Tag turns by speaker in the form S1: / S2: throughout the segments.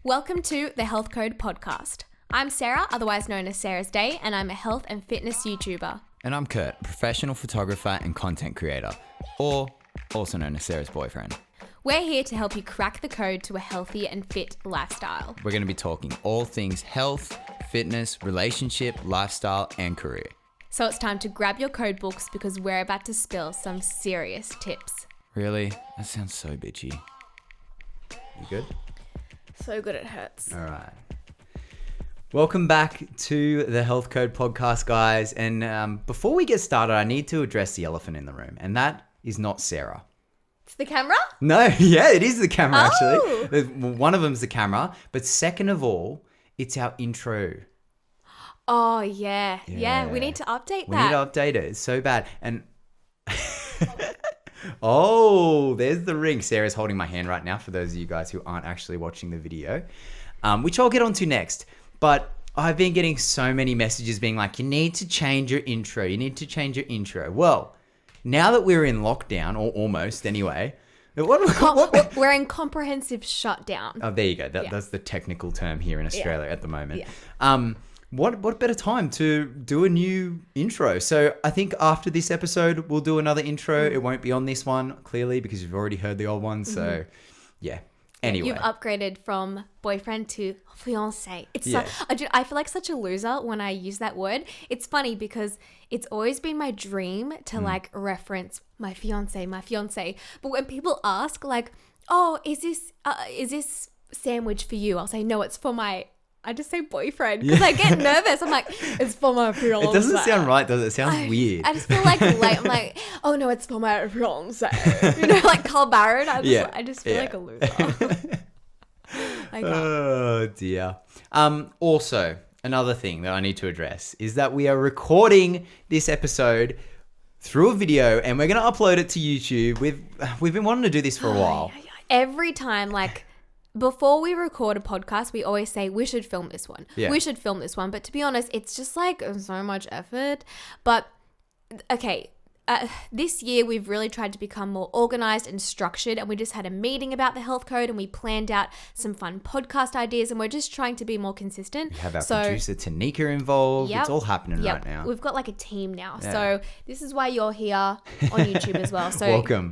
S1: Welcome to the Health Code Podcast. I'm Sarah, otherwise known as Sarah's Day, and I'm a health and fitness YouTuber.
S2: And I'm Kurt, professional photographer and content creator, or also known as Sarah's boyfriend.
S1: We're here to help you crack the code to a healthy and fit lifestyle.
S2: We're going to be talking all things health, fitness, relationship, lifestyle, and career.
S1: So it's time to grab your code books because we're about to spill some serious tips.
S2: Really? That sounds so bitchy. You good?
S1: So good it hurts.
S2: All right. Welcome back to the Health Code Podcast, guys. And before we get started, I need to address the elephant in the room, and that is not Sarah.
S1: It's the camera?
S2: No, yeah, it is the camera,
S1: Oh.
S2: actually. One of them's the camera, but second of all, it's our intro.
S1: Oh, yeah. Yeah, we need to update
S2: We
S1: that.
S2: need to update it. It's so bad. And oh, there's the ring. Sarah's holding my hand right now for those of you guys who aren't actually watching the video, which I'll get onto next. But I've been getting so many messages being like, you need to change your intro. You need to change your intro. Well, now that we're in lockdown, or almost anyway. What?
S1: We're in comprehensive shutdown.
S2: Oh, there you go. That's the technical term here in Australia at the moment.
S1: Yeah.
S2: What better time to do a new intro? So I think after this episode, we'll do another intro. It won't be on this one, clearly, because you've already heard the old one. So, yeah. Anyway.
S1: You've upgraded from boyfriend to fiancé.
S2: Yeah.
S1: I feel like such a loser when I use that word. It's funny because it's always been my dream to like reference my fiancé. But when people ask like, oh, is this sandwich for you? I'll say, no, it's for my... I just say boyfriend because I get nervous. I'm like, it's for my fiancé.
S2: It doesn't sound right, does it? It sounds weird.
S1: I just feel like late. I'm like, oh no, it's for my fiancé. You know, like Carl Barron. I just feel like a loser.
S2: Oh dear. Also, another thing that I need to address is that we are recording this episode through a video and we're going to upload it to YouTube. We've been wanting to do this for a while.
S1: Every time, like, before we record a podcast, we always say we should film this one.
S2: Yeah.
S1: We should film this one. But to be honest, it's just like so much effort. But okay, this year we've really tried to become more organized and structured, and we just had a meeting about the health code and we planned out some fun podcast ideas, and we're just trying to be more consistent.
S2: We have our producer Tanika involved.
S1: Yep,
S2: it's all happening right now.
S1: We've got like a team now.
S2: Yeah.
S1: So this is why you're here on YouTube as well. So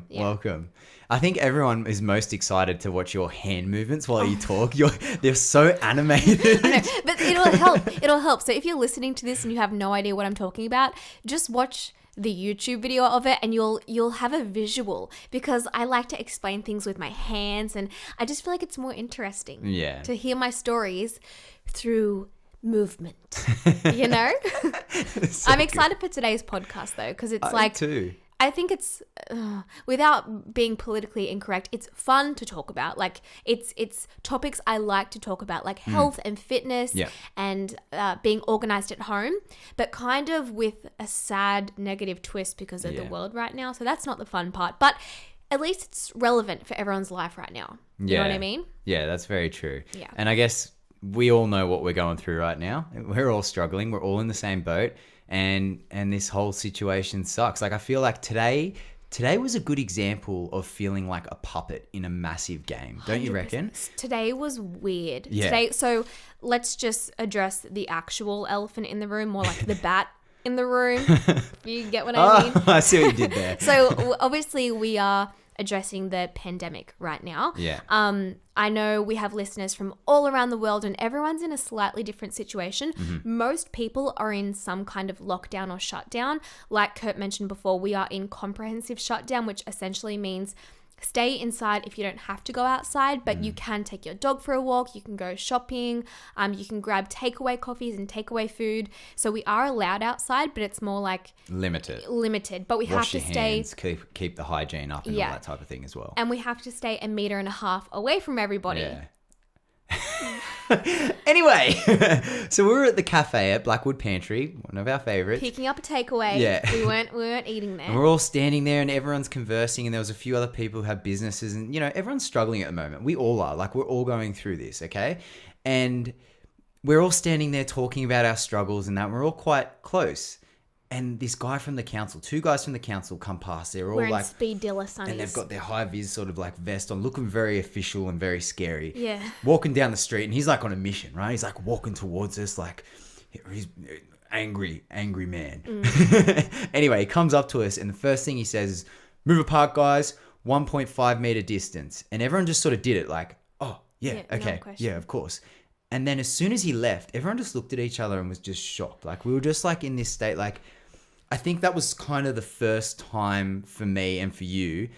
S2: welcome. I think everyone is most excited to watch your hand movements while you talk. They're so animated.
S1: I know, but it'll help. It'll help. So if you're listening to this and you have no idea what I'm talking about, just watch the YouTube video of it and you'll have a visual, because I like to explain things with my hands and I just feel like it's more interesting to hear my stories through movement, you know?
S2: So
S1: I'm excited for today's podcast though, because it's
S2: Me too.
S1: I think it's, without being politically incorrect, it's fun to talk about. Like, it's topics I like to talk about, like health and fitness and being organized at home, but kind of with a sad, negative twist because of the world right now. So that's not the fun part. But at least it's relevant for everyone's life right now. You know what I mean?
S2: Yeah, that's very true.
S1: Yeah.
S2: And I guess we all know what we're going through right now. We're all struggling. We're all in the same boat. And this whole situation sucks. Like, I feel like today was a good example of feeling like a puppet in a massive game. Don't you reckon?
S1: Today was weird.
S2: Yeah.
S1: So let's just address the actual elephant in the room, more like the bat in the room. You get what I mean?
S2: I see what you did there.
S1: So obviously we are addressing the pandemic right now.
S2: Yeah.
S1: I know we have listeners from all around the world and everyone's in a slightly different situation.
S2: Mm-hmm.
S1: Most people are in some kind of lockdown or shutdown. Like Kurt mentioned before, we are in comprehensive shutdown, which essentially means stay inside if you don't have to go outside, but you can take your dog for a walk, you can go shopping, you can grab takeaway coffees and takeaway food. So we are allowed outside, but it's more like
S2: limited.
S1: But we
S2: Wash
S1: have to
S2: your
S1: stay
S2: hands, keep the hygiene up and all that type of thing as well.
S1: and we have to stay 1.5 meters away from everybody.
S2: Yeah. Anyway, so we were at the cafe at Blackwood Pantry, one of our favorites.
S1: Picking up a takeaway.
S2: Yeah.
S1: We weren't eating there.
S2: And we're all standing there and everyone's conversing, and there was a few other people who have businesses, and everyone's struggling at the moment. We all are. Like, we're all going through this, okay? And we're all standing there talking about our struggles and that. We're all quite close. And this guy from the council, 2 guys from the council come past. They're all
S1: Wearing
S2: like
S1: speed dealer sunnies.
S2: and they've got their high vis sort of like vest on, looking very official and very scary.
S1: Yeah.
S2: Walking down the street, and he's like on a mission, right? He's like walking towards us, like he's angry man. Anyway, he comes up to us, and the first thing he says is, "Move apart, guys. 1.5 meter distance." And everyone just sort of did it, like, "Oh yeah, okay, yeah, of course." And then as soon as he left, everyone just looked at each other and was just shocked. Like we were just like in this state, like. I think that was kind of the first time for me and for you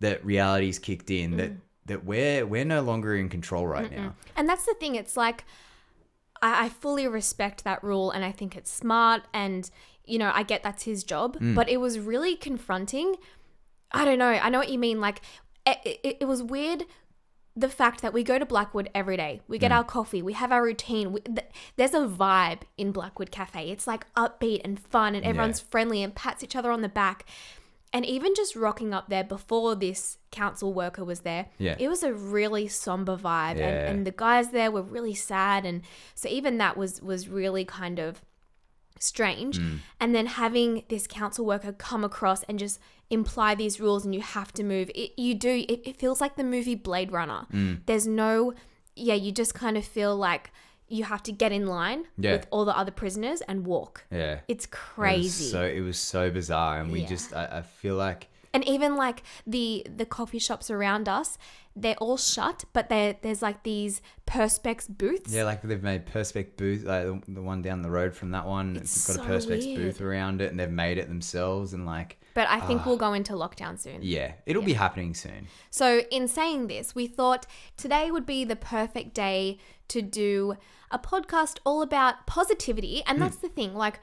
S2: that reality's kicked in, that we're no longer in control right now.
S1: And that's the thing. It's like, I fully respect that rule, and I think it's smart, and, you know, I get that's his job, but it was really confronting. I don't know. I know what you mean. Like, it was weird. The fact that we go to Blackwood every day, we get our coffee, we have our routine. There's a vibe in Blackwood Cafe. It's like upbeat and fun, and everyone's friendly and pats each other on the back. And even just rocking up there before this council worker was there, it was a really somber vibe. And the guys there were really sad. And so even that was really kind of strange. And then having this council worker come across and just imply these rules, and you have to move. It feels like the movie Blade Runner. There's no, you just kind of feel like you have to get in line with all the other prisoners and walk. Yeah. It's crazy.
S2: It was so bizarre. And we just, I feel like.
S1: And even like the coffee shops around us, they're all shut, but there's like these Perspex booths.
S2: Yeah, like they've made Perspex booth, like the one down the road from that one. It's got a Perspex booth around it, and they've made it themselves, and like.
S1: But I think we'll go into lockdown soon.
S2: Yeah, it'll be happening soon.
S1: So in saying this, we thought today would be the perfect day to do a podcast all about positivity. And that's the thing, like,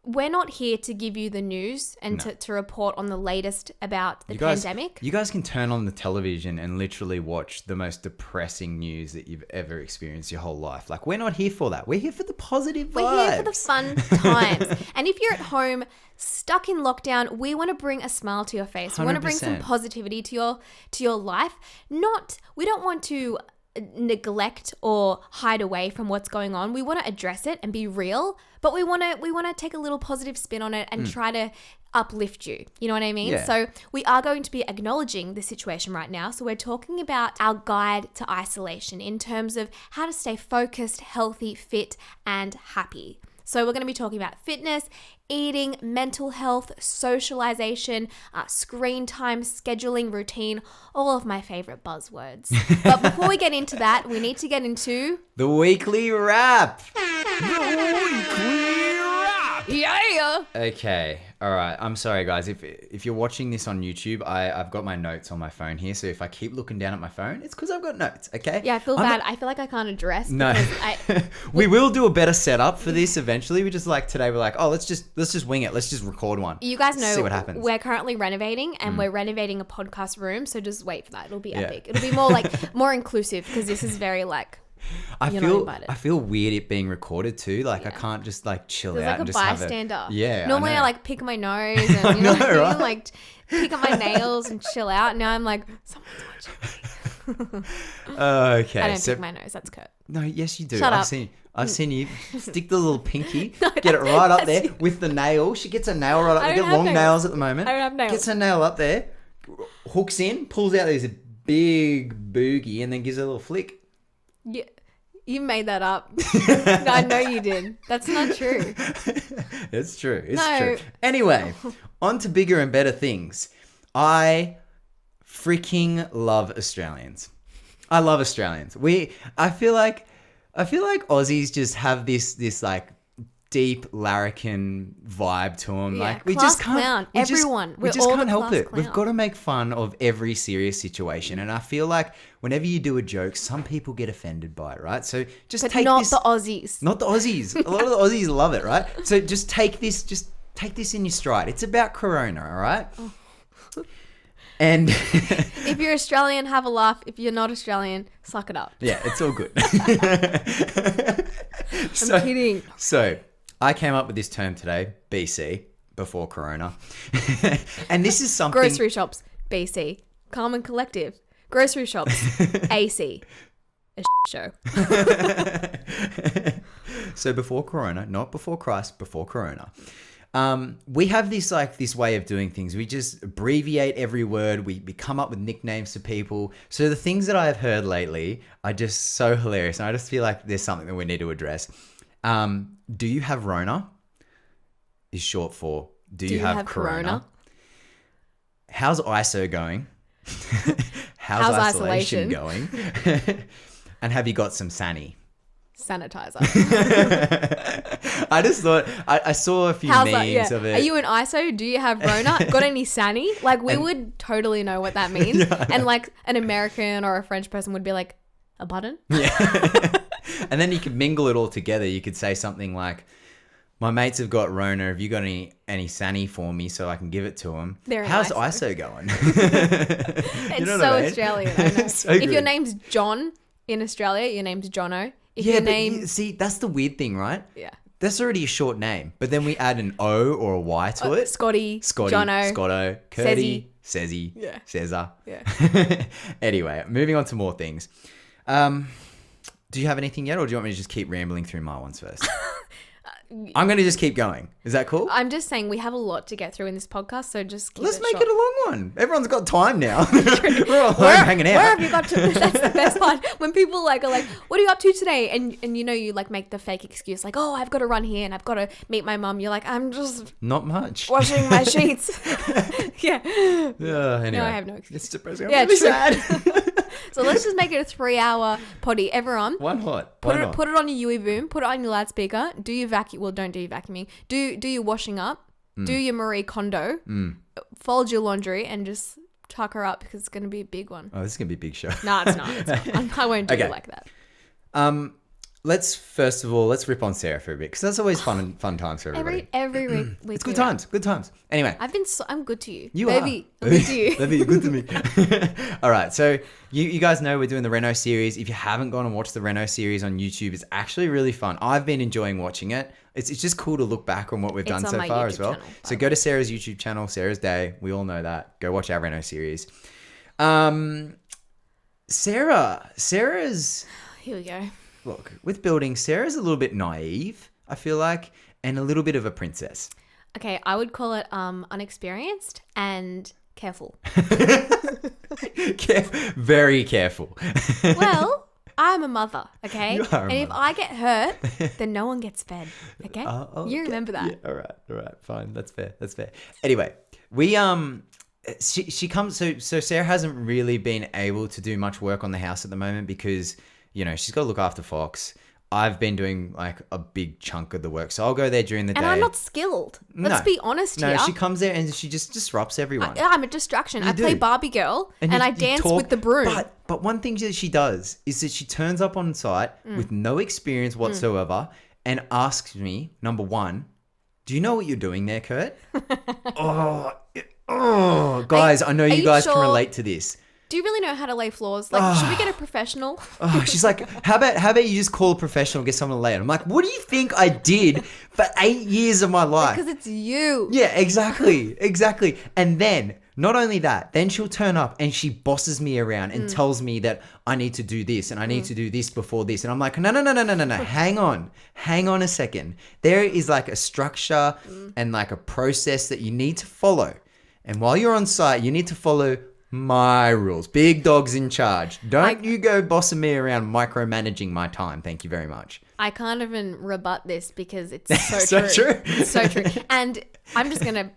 S1: we're not here to give you the news and to report on the latest about the pandemic.
S2: You guys can turn on the television and literally watch the most depressing news that you've ever experienced your whole life. Like, we're not here for that. We're here for the positive vibes.
S1: We're here for the fun times. And if you're at home stuck in lockdown, we want to bring a smile to your face. 100%. We want to bring some positivity to your life. We don't want to neglect or hide away from what's going on. We want to address it and be real, but we want to take a little positive spin on it and try to uplift you. You know what I mean? Yeah. So we are going to be acknowledging the situation right now. So we're talking about our guide to isolation in terms of how to stay focused, healthy, fit, and happy. So we're going to be talking about fitness, eating, mental health, socialization, screen time, scheduling, routine, all of my favorite buzzwords. But before we get into that, we need to get into...
S2: the weekly wrap.
S1: Yeah.
S2: Okay. All right. I'm sorry, guys. If you're watching this on YouTube, I've got my notes on my phone here. So if I keep looking down at my phone, it's because I've got notes. Okay.
S1: Yeah, I feel bad. I feel like I can't address.
S2: No. We will do a better setup for this eventually. We just like today. We're like, oh, let's just wing it. Let's just record one.
S1: You guys know,
S2: see what happens.
S1: We're currently renovating, and we're renovating a podcast room. So just wait for that. It'll be epic. It'll be more like more inclusive, because this is very like. I
S2: feel weird it being recorded too. Like I can't just like chill out
S1: like
S2: and just
S1: bystander.
S2: have it.
S1: Normally I like pick my nose and you know, right? Like pick up my nails and chill out. Now I'm like, someone's watching me.
S2: Okay.
S1: I don't pick my nose. That's Kurt.
S2: No, yes you do.
S1: Shut up.
S2: I've seen you stick the little pinky, get it right up there with the nail. She gets a nail right up there. Get long nails at the moment.
S1: I don't have nails.
S2: Gets her nail up there, hooks in, pulls out this big boogie, and then gives her a little flick.
S1: Yeah, you made that up. No, I know you did. That's not true.
S2: It's true. It's true. Anyway, on to bigger and better things. I freaking love Australians. I love Australians. I feel like Aussies just have this like deep larrikin vibe to them.
S1: Yeah,
S2: like we
S1: class
S2: just can't.
S1: Clown.
S2: We
S1: Everyone.
S2: just can't help it. Clown. We've got to make fun of every serious situation, and I feel like whenever you do a joke, some people get offended by it, right? So just take this.
S1: Not the Aussies.
S2: Not the Aussies. A lot of the Aussies love it, right? So just take this. Just take this in your stride. It's about Corona, all right? Oh. And
S1: if you're Australian, have a laugh. If you're not Australian, suck it up.
S2: Yeah, it's all good.
S1: I'm kidding.
S2: So I came up with this term today, BC, before Corona. And this is something...
S1: Grocery shops, BC. Calm and collective. Grocery shops, AC. A show.
S2: So before Corona, not before Christ, before Corona. We have this way of doing things. We just abbreviate every word. We come up with nicknames for people. So the things that I've heard lately are just so hilarious. And I just feel like there's something that we need to address. Do you have Rona? Is short for do you have Corona? How's ISO going? How's isolation going? And have you got some Sani?
S1: Sanitizer.
S2: I just thought I saw a few memes of it.
S1: Are you an ISO? Do you have Rona? Got any Sani? Like we would totally know what that means. Yeah. And like an American or a French person would be like, a button?
S2: Yeah. And then you could mingle it all together. You could say something like, my mates have got Rona. Have you got any Sani for me so I can give it to them? How's ISO going?
S1: It's so Australian. I know. So if your name's John in Australia, your name's Jono. If your name...
S2: see, that's the weird thing, right?
S1: Yeah.
S2: That's already a short name. But then we add an O or a Y to it.
S1: Scotty, Jono,
S2: Scotto, Curdy, Sezzy, Cesar.
S1: Yeah.
S2: Anyway, moving on to more things. Do you have anything yet, or do you want me to just keep rambling through my ones first? I'm going to just keep going. Is that cool?
S1: I'm just saying we have a lot to get through in this podcast, so just keep
S2: Let's
S1: it
S2: make
S1: short.
S2: it a long one. Everyone's got time now. We're all home hanging out.
S1: Where have you got to? That's the best part. When people are like, what are you up to today? And you like make the fake excuse like, oh, I've got to run here and I've got to meet my mum. You're like, I'm just...
S2: Not much.
S1: Washing my sheets. Yeah.
S2: Anyway.
S1: No, I have no excuse.
S2: It's depressing. I'm really sad.
S1: So let's just make it a 3-hour potty. Everyone.
S2: One hot.
S1: Put it on your UE boom. Put it on your loudspeaker. Do your vacuum. Well, don't do your vacuuming. Do your washing up. Do your Marie Kondo. Fold your laundry and just tuck her up because it's going to be a big one.
S2: Oh, this is going to be a big show.
S1: No, it's not. I won't do it like that.
S2: First of all, let's rip on Sarah for a bit because that's always fun times for everybody.
S1: Every week.
S2: It's good times. Good times. Anyway.
S1: I'm good to you.
S2: You
S1: baby,
S2: are.
S1: I'm good to you.
S2: Baby, you're good to me. All right. So you guys know we're doing the Reno series. If you haven't gone and watched the Reno series on YouTube, it's actually really fun. I've been enjoying watching it. It's just cool to look back on what we've done so far as well. So go to Sarah's YouTube channel, Sarah's Day. We all know that. Go watch our Reno series. Sarah's...
S1: Here we go.
S2: Look, with building, Sarah's a little bit naive, I feel like, and a little bit of a princess.
S1: Okay, I would call it unexperienced and careful.
S2: Very careful.
S1: Well, I'm a mother, okay?
S2: You are a
S1: and if
S2: mother.
S1: I get hurt, then no one gets fed, okay? You remember that.
S2: Yeah, all right, fine. That's fair. Anyway, we she comes so Sarah hasn't really been able to do much work on the house at the moment because she's got to look after Fox. I've been doing like a big chunk of the work, so I'll go there during the day.
S1: And I'm not skilled. Let's be honest here.
S2: No, she comes there and she just disrupts everyone.
S1: I'm a distraction. I play Barbie girl and I dance with the broom.
S2: But one thing that she does is that she turns up on site with no experience whatsoever and asks me, number one, do you know what you're doing there, Kurt? Guys, I know you guys can relate to this.
S1: Do you really know how to lay floors? Like, should we get a professional?
S2: She's like, how about you just call a professional and get someone to lay it? I'm like, what do you think I did for 8 years of my life?
S1: Because it's you.
S2: Yeah, exactly. And then, not only that, then she'll turn up and she bosses me around and tells me that I need to do this and I need to do this before this. And I'm like, no. Hang on a second. There is like a structure and like a process that you need to follow. And while you're on site, you need to follow my rules. Big dog's in charge. Don't you go bossing me around micromanaging my time. Thank you very much.
S1: I can't even rebut this because it's so true. It's so true. And I'm just going to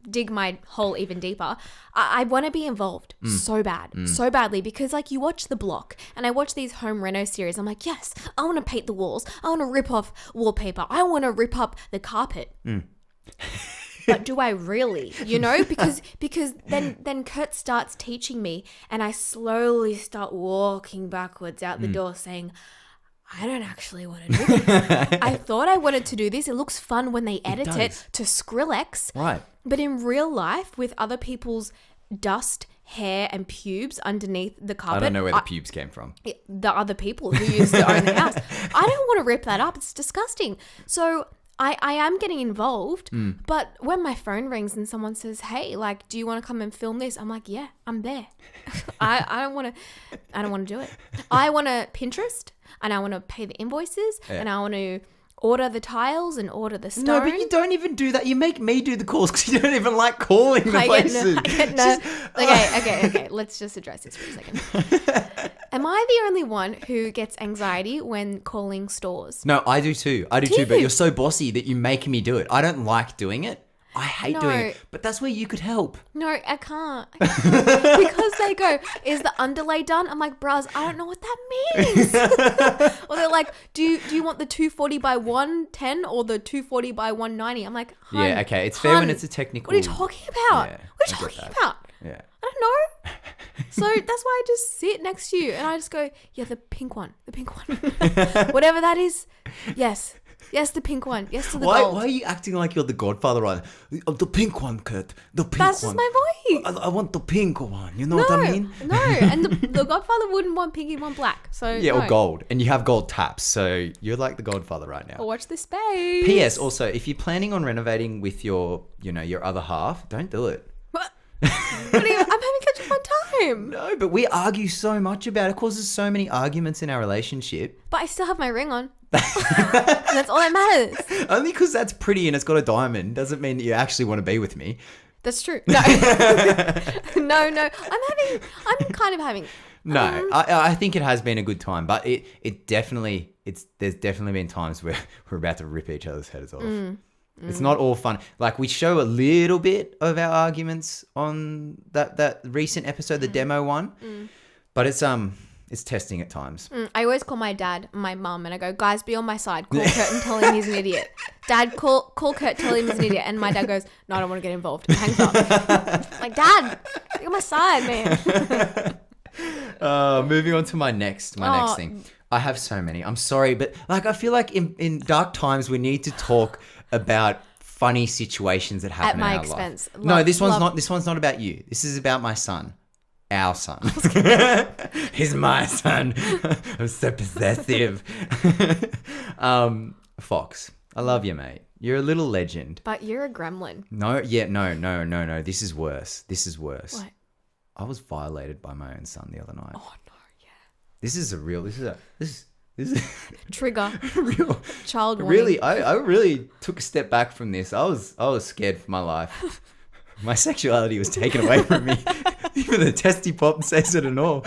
S1: dig my hole even deeper. I want to be involved so badly because like you watch The Block and I watch these home reno series. I'm like, yes, I want to paint the walls. I want to rip off wallpaper. I want to rip up the carpet. But do I really? Because then Kurt starts teaching me and I slowly start walking backwards out the door saying, I don't actually want to do this. I thought I wanted to do this. It looks fun when they edit it to Skrillex.
S2: Right.
S1: But in real life, with other people's dust, hair and pubes underneath the carpet.
S2: I don't know where the pubes came from.
S1: The other people who used to own the house. I don't want to rip that up. It's disgusting. So I am getting involved, but when my phone rings and someone says, hey, like, do you want to come and film this? I'm like, yeah, I'm there. I don't want to do it. I want to Pinterest and I want to pay the invoices and I want to order the tiles and order the stone.
S2: No, but you don't even do that. You make me do the calls because you don't even like calling the places.
S1: Okay. Let's just address this for a second. Am I the only one who gets anxiety when calling stores?
S2: No, I do too. But you're so bossy that you make me do it. I don't like doing it. I hate doing it. But that's where you could help.
S1: No, I can't. Because they go, is the underlay done? I'm like, bros, I don't know what that means. Or they're like, do you want the 240 by 110 or the 240 by 190? I'm like, hun,
S2: yeah, okay. It's fair when it's a technical.
S1: What are you talking about?
S2: Yeah,
S1: what are you talking about?
S2: Yeah.
S1: I don't know. So that's why I just sit next to you and I just go, yeah, the pink one. Whatever that is. Yes. Yes, the pink one. Yes to the gold.
S2: Why are you acting like you're the Godfather? Right? The pink one, Kurt. The pink one.
S1: That's just my voice.
S2: I want the pink one. You know what I mean?
S1: No, and the Godfather wouldn't want pink, he'd want black. So
S2: yeah, or gold. And you have gold taps. So you're like the Godfather right now.
S1: Or watch this space.
S2: P.S. Also, if you're planning on renovating with your other half, don't do it.
S1: What? I'm having such a fun time.
S2: No, but we argue so much about it. It causes so many arguments in our relationship.
S1: But I still have my ring on. That's all that matters.
S2: Only because that's pretty and it's got a diamond doesn't mean that you actually want to be with me.
S1: That's true. No. No. I'm kind of having.
S2: No, I think it has been a good time, but there's definitely been times where we're about to rip each other's heads off. It's not all fun. Like we show a little bit of our arguments on that recent episode, the demo one, but it's testing at times.
S1: I always call my dad and my mum and I go, guys, be on my side. Call Kurt and tell him he's an idiot. Dad, call Kurt, tell him he's an idiot. And my dad goes, no, I don't want to get involved. And hangs up. Like, Dad, be on my side, man.
S2: Moving on to my next thing. I have so many. I'm sorry, but like I feel like in dark times we need to talk about funny situations that happen in our
S1: expense.
S2: life. No, this one's not about you. This is about my son. Our son. He's my son. I'm so possessive. Fox, I love you, mate. You're a little legend.
S1: But you're a gremlin.
S2: No. This is worse.
S1: What?
S2: I was violated by my own son the other night.
S1: Oh no, yeah.
S2: This is
S1: trigger.
S2: Real
S1: Child warning.
S2: Really, I really took a step back from this. I was scared for my life. My sexuality was taken away from me. Even the testy pop says it and all.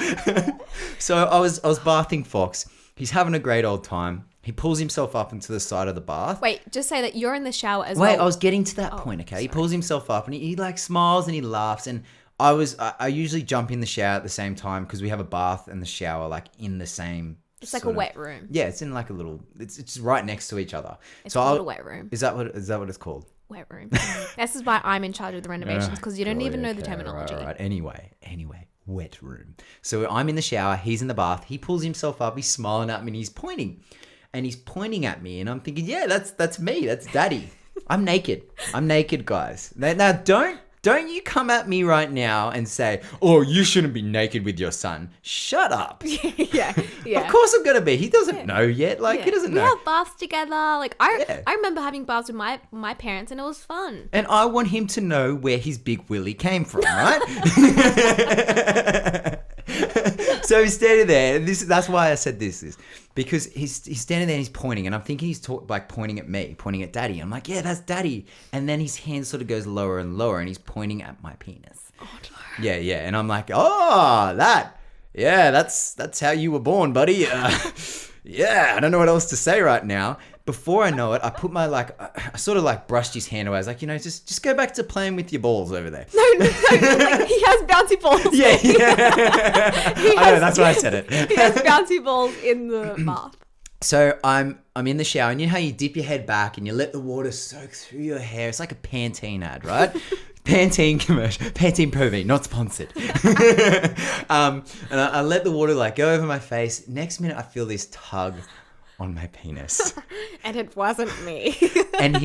S2: So I was bathing Fox. He's having a great old time. He pulls himself up into the side of the bath.
S1: Wait, just say that you're in the shower as well.
S2: Wait, I was getting to that point, okay? Sorry. He pulls himself up and he like smiles and he laughs. And I usually jump in the shower at the same time because we have a bath and the shower like in the same.
S1: It's like a wet room.
S2: Yeah, it's in like a little. It's right next to each other.
S1: It's called a wet room.
S2: Is that what it's called?
S1: Wet room. This is why I'm in charge of the renovations because you don't even know the terminology.
S2: Right. Anyway, wet room. So I'm in the shower. He's in the bath. He pulls himself up. He's smiling at me and he's pointing. And he's pointing at me and I'm thinking, yeah, that's me. That's daddy. I'm naked, guys. Now don't you come at me right now and say, oh, you shouldn't be naked with your son. Shut up.
S1: Yeah.
S2: Of course I'm going to be. He doesn't know yet. Like, he doesn't know.
S1: We have baths together. Like, I remember having baths with my parents and it was fun.
S2: And I want him to know where his big willy came from, right? So he's standing there. And that's why I said this is because he's standing there and he's pointing. And I'm thinking he's pointing at me, pointing at daddy. I'm like, yeah, that's daddy. And then his hand sort of goes lower and lower and he's pointing at my penis.
S1: Oh, no.
S2: Yeah. And I'm like, oh, that's how you were born, buddy. Yeah, I don't know what else to say right now. Before I know it, I put my I sort of like brushed his hand away. I was like, just go back to playing with your balls over there.
S1: No, like, he has bouncy balls.
S2: Yeah. I know, that's why I said it.
S1: He has bouncy balls in the bath.
S2: So I'm in the shower, and you know how you dip your head back and you let the water soak through your hair? It's like a Pantene ad, right? Pantene commercial. Pantene Pro V, not sponsored. And I let the water go over my face. Next minute, I feel this tug on my penis.
S1: And it wasn't me.
S2: And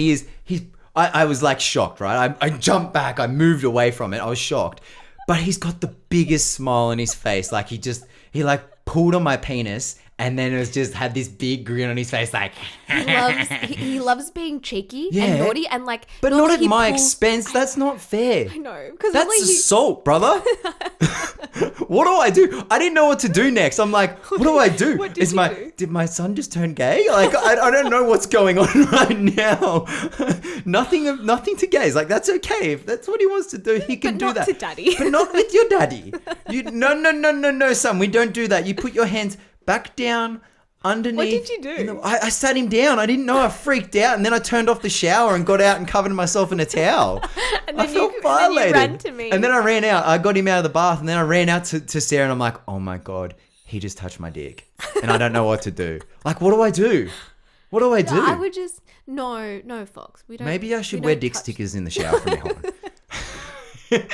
S2: I was shocked, right? I jumped back. I moved away from it. I was shocked. But he's got the biggest smile on his face. He pulled on my penis, and then it was just had this big grin on his face, like
S1: he loves being cheeky and naughty, and like,
S2: but not at my expense. That's not fair.
S1: I know, because
S2: that's assault, brother. What do I do? I didn't know what to do next. I'm like, what do I do?
S1: What did
S2: my son just turn gay? Like, I don't know what's going on right now. Nothing to gays. Like, that's okay. If that's what he wants to do, he can do that.
S1: But not to daddy.
S2: But not with your daddy. No, son. We don't do that. You put your hands back down underneath.
S1: What did you do?
S2: I sat him down. I didn't know. I freaked out, and then I turned off the shower and got out and covered myself in a towel.
S1: And then
S2: I felt violated.
S1: And then you ran to me.
S2: And then I ran out. I got him out of the bath, and then I ran out to Sarah, and I'm like, oh my God, he just touched my dick. And I don't know what to do. Like, what do I do? What do I do?
S1: I would just, no, Fox. We don't.
S2: Maybe I should wear dick stickers in the shower from now on.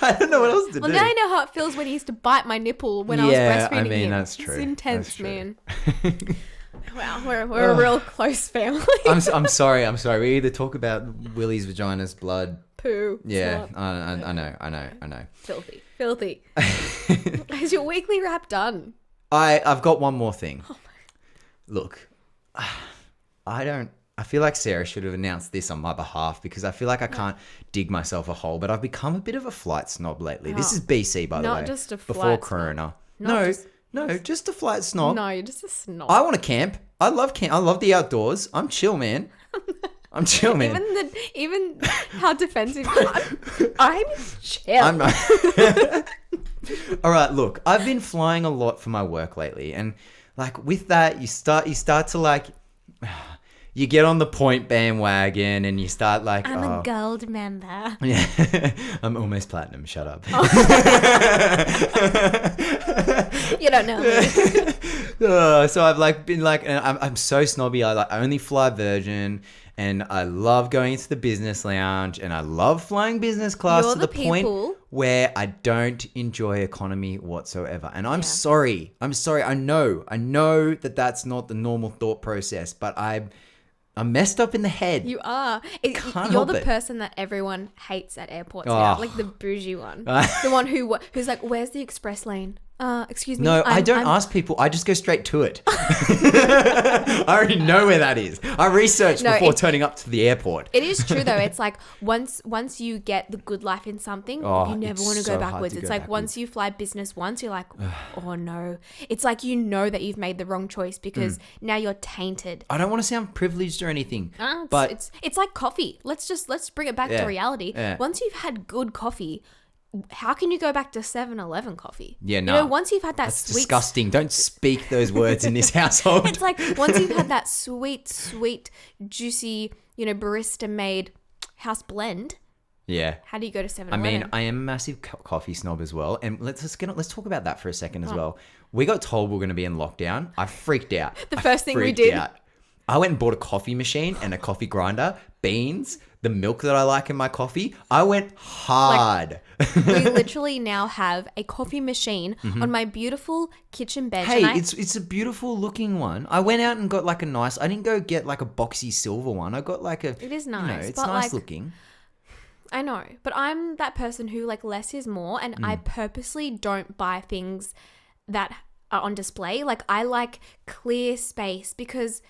S2: I don't know what else to do.
S1: Well, now I know how it feels when he used to bite my nipple when I was breastfeeding him.
S2: That's true.
S1: It's intense,
S2: that's true.
S1: man. Wow, we're a real close family.
S2: I'm sorry. We either talk about Willie's vaginas, blood,
S1: poo.
S2: Yeah, I know.
S1: Filthy. Is your weekly wrap done?
S2: I've got one more thing. Oh my. Look, I feel like Sarah should have announced this on my behalf, because I feel like I can't dig myself a hole, but I've become a bit of a flight snob lately. This is BC, by the way.
S1: Not just a flight
S2: before
S1: snob.
S2: Corona.
S1: No,
S2: just a flight snob.
S1: No, you're just a snob.
S2: I want to camp. I love camp. I love the outdoors. I'm chill, man. I'm chill, man.
S1: Even how defensive. I'm chill.
S2: I'm not. All right, look, I've been flying a lot for my work lately, and like with that, you start to like, you get on the point bandwagon, and you start like,
S1: I'm a gold member.
S2: Yeah, I'm almost platinum. Shut up.
S1: Oh. You don't know me.
S2: So I've like been like, I'm so snobby. I only fly Virgin. And I love going into the business lounge, and I love flying business class to the point where I don't enjoy economy whatsoever. And I'm sorry. I know that that's not the normal thought process, but I'm messed up in the head.
S1: You are. You're the person that everyone hates at airports now, like the bougie one. The one who's like, where's the express lane? Excuse me.
S2: No, I don't ask people. I just go straight to it. I already know where that is. I researched before turning up to the airport.
S1: It is true though. It's like once you get the good life in something, you never want to go backwards. It's like once you fly business once, you're like, oh no. It's like you know that you've made the wrong choice because now you're tainted.
S2: I don't want to sound privileged or anything, but
S1: it's like coffee. Let's bring it back to reality.
S2: Yeah.
S1: Once you've had good coffee, how can you go back to 7-Eleven coffee?
S2: Yeah, no.
S1: You know, once you've had that's
S2: disgusting. Don't speak those words in this household.
S1: It's like once you've had that sweet, juicy, barista made house blend.
S2: Yeah.
S1: How do you go to 7-Eleven?
S2: I mean, I am a massive coffee snob as well, and let's talk about that for a second as well. We got told we were going to be in lockdown. I freaked out.
S1: The first thing we did.
S2: I went and bought a coffee machine and a coffee grinder, beans, the milk that I like in my coffee. I went hard.
S1: We literally now have a coffee machine on my beautiful kitchen bench.
S2: Hey, it's a beautiful looking one. I went out and got like a nice, I didn't go get like a boxy silver one. I got like a...
S1: It is nice.
S2: It's nice looking.
S1: I know, but I'm that person who like less is more, and I purposely don't buy things that are on display. Like I like clear space because...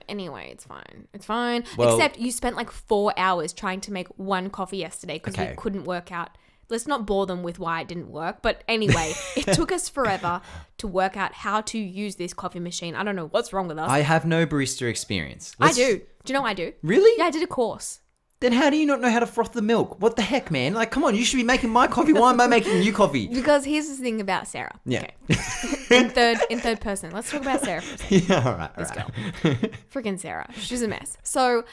S1: Anyway, it's fine.
S2: Well,
S1: except you spent like 4 hours trying to make one coffee yesterday because we couldn't work out. Let's not bore them with why it didn't work. But anyway, it took us forever to work out how to use this coffee machine. I don't know what's wrong with us.
S2: I have no barista experience.
S1: I do. Do you know I do?
S2: Really?
S1: Yeah, I did a course.
S2: Then how do you not know how to froth the milk? What the heck, man? Like, come on, you should be making my coffee. Why am I making you coffee?
S1: Because here's the thing about Sarah.
S2: Yeah.
S1: Okay. In third person. Let's talk about Sarah for a second.
S2: Yeah, all right.
S1: Let's go. Freaking Sarah. She's a mess. So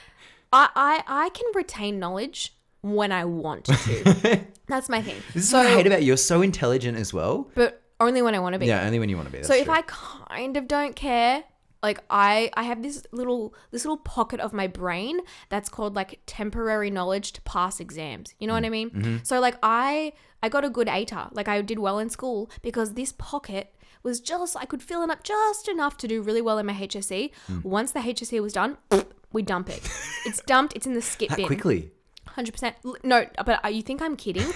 S1: I can retain knowledge when I want to. That's my thing.
S2: This is what I hate about you. You're so intelligent as well.
S1: But only when I want to be.
S2: Yeah, only when you want to be. That's
S1: so
S2: true.
S1: if I kind of don't care... Like I have this little pocket of my brain that's called like temporary knowledge to pass exams. You know what I mean? Mm-hmm. So like I got a good ATAR. Like I did well in school because this pocket was I could fill it up just enough to do really well in my HSC. Once the HSC was done, we dump it. It's dumped. It's in the skip bin.
S2: Quickly.
S1: 100%. No, but you think I'm kidding?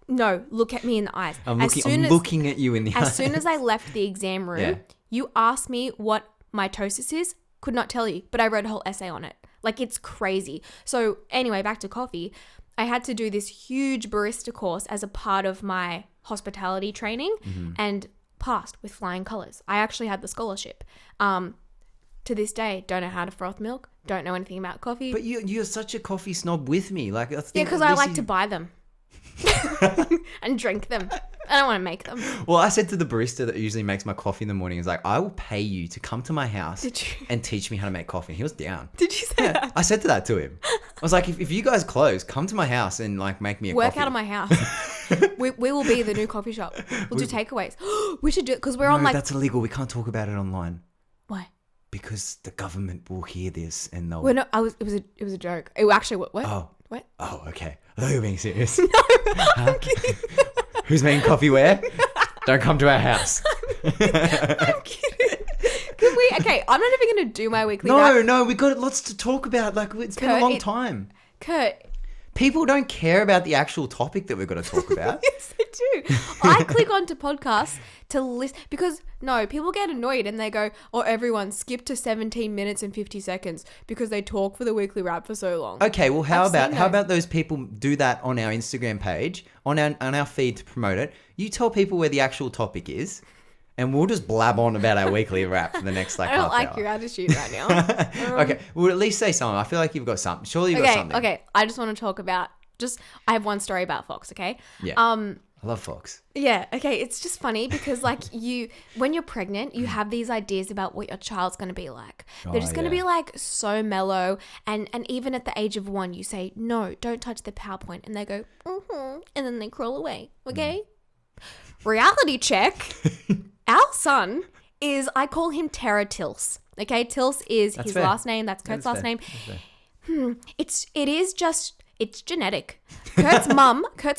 S1: No, look at me in the eyes.
S2: I'm looking at you in the eyes.
S1: As soon as I left the exam room, you asked me what mitosis is. Could not tell you, but I wrote a whole essay on it. Like, it's crazy. So anyway, back to coffee. I had to do this huge barista course as a part of my hospitality training and passed with flying colors. I actually had the scholarship. To this day, don't know how to froth milk. Don't know anything about coffee.
S2: But you're such a coffee snob with me. Like,
S1: because I like to buy them and drink them. I don't want to make them.
S2: Well, I said to the barista that usually makes my coffee in the morning, I will pay you to come to my house and teach me how to make coffee. And he was down.
S1: Did you say that?
S2: I said to that to him. I was like, if you guys close, come to my house and like make me a coffee.
S1: Work out of my house. we will be the new coffee shop. We'll do takeaways. We should do it because we're on like...
S2: that's illegal. We can't talk about it online.
S1: Why?
S2: Because the government will hear this and they'll...
S1: Well, no, it was a joke. It actually... What?
S2: Oh.
S1: What?
S2: Oh, okay. I thought you were being serious.
S1: No, I'm kidding.
S2: Who's making coffee where? Don't come to our house.
S1: I'm kidding. Can we... Okay, I'm not even going to do my weekly wrap.
S2: No, we've got lots to talk about. Like, it's been a long time.
S1: Kurt...
S2: People don't care about the actual topic that we've got to talk about.
S1: Yes, they do. I click onto podcasts to listen because, no, people get annoyed and they go, everyone skip to 17 minutes and 50 seconds because they talk for the weekly wrap for so long.
S2: Okay, well, how about those people do that on our Instagram page, on our feed to promote it? You tell people where the actual topic is. And we'll just blab on about our weekly wrap for the next half hour.
S1: I don't like your attitude right now.
S2: Okay, well, at least say something. I feel like you've got something. Surely you've got something.
S1: Okay, I just want to talk about I have one story about Fox, okay?
S2: Yeah. I love Fox.
S1: Yeah, okay. It's just funny because like when you're pregnant, you have these ideas about what your child's going to be like. They're just going to be like so mellow. And even at the age of 1, you say, no, don't touch the PowerPoint. And they go, and then they crawl away, okay? Reality check. Our son is, I call him Terra Tilse. Okay, Tilse is his last name. That's Kurt's last name. It's genetic. Kurt's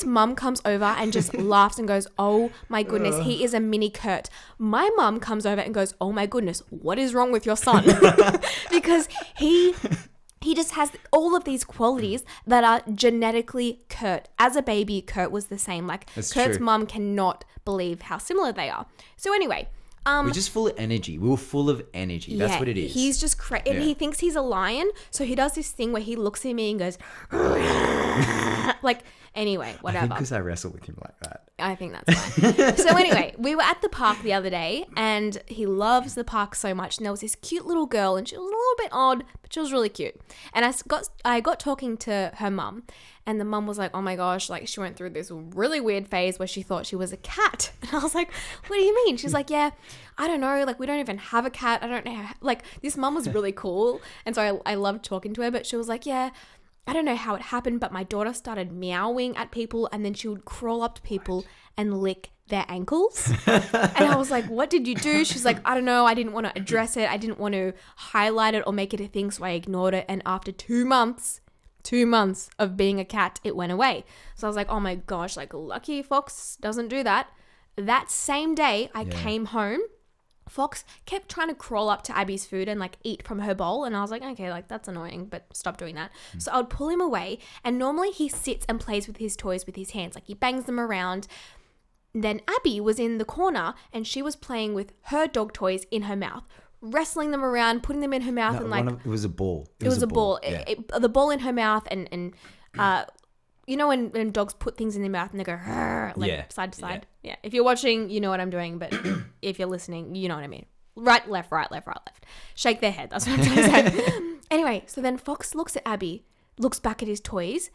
S1: mum comes over and just laughs and goes, oh my goodness, he is a mini Kurt. My mum comes over and goes, oh my goodness, what is wrong with your son? Because he just has all of these qualities that are genetically Kurt. As a baby, Kurt was the same. Like, Kurt's mum cannot believe how similar they are. So anyway...
S2: we're just full of energy. We were full of energy. That's what it is.
S1: He's just and he thinks he's a lion. So he does this thing where he looks at me and goes, like, anyway, whatever.
S2: I think because I wrestle with him like that.
S1: I think that's fine. So anyway, we were at the park the other day and he loves the park so much. And there was this cute little girl and she was a little bit odd, but she was really cute. And I got talking to her mum. And the mum was like, oh my gosh, like she went through this really weird phase where she thought she was a cat. And I was like, what do you mean? She's like, yeah, I don't know. Like, we don't even have a cat. I don't know how, like, this mum was really cool. And so I loved talking to her, but she was like, yeah, I don't know how it happened, but my daughter started meowing at people and then she would crawl up to people and lick their ankles. And I was like, what did you do? She's like, I don't know. I didn't want to address it. I didn't want to highlight it or make it a thing. So I ignored it. And after 2 months of being a cat, it went away. So I was like, oh my gosh, like lucky Fox doesn't do that. That same day I came home, Fox kept trying to crawl up to Abby's food and like eat from her bowl. And I was like, okay, like that's annoying, but stop doing that. So I would pull him away and normally he sits and plays with his toys with his hands. Like he bangs them around. Then Abby was in the corner and she was playing with her dog toys in her mouth, wrestling them around, putting them in her mouth, and like
S2: it was a ball.
S1: It was a ball.
S2: Yeah.
S1: The ball in her mouth, and you know when dogs put things in their mouth and they go like side to side. Yeah. If you're watching, you know what I'm doing, but if you're listening, you know what I mean. Right, left, right, left, right, left. Shake their head. That's what I'm trying to say. Anyway, so then Fox looks at Abby, looks back at his toys,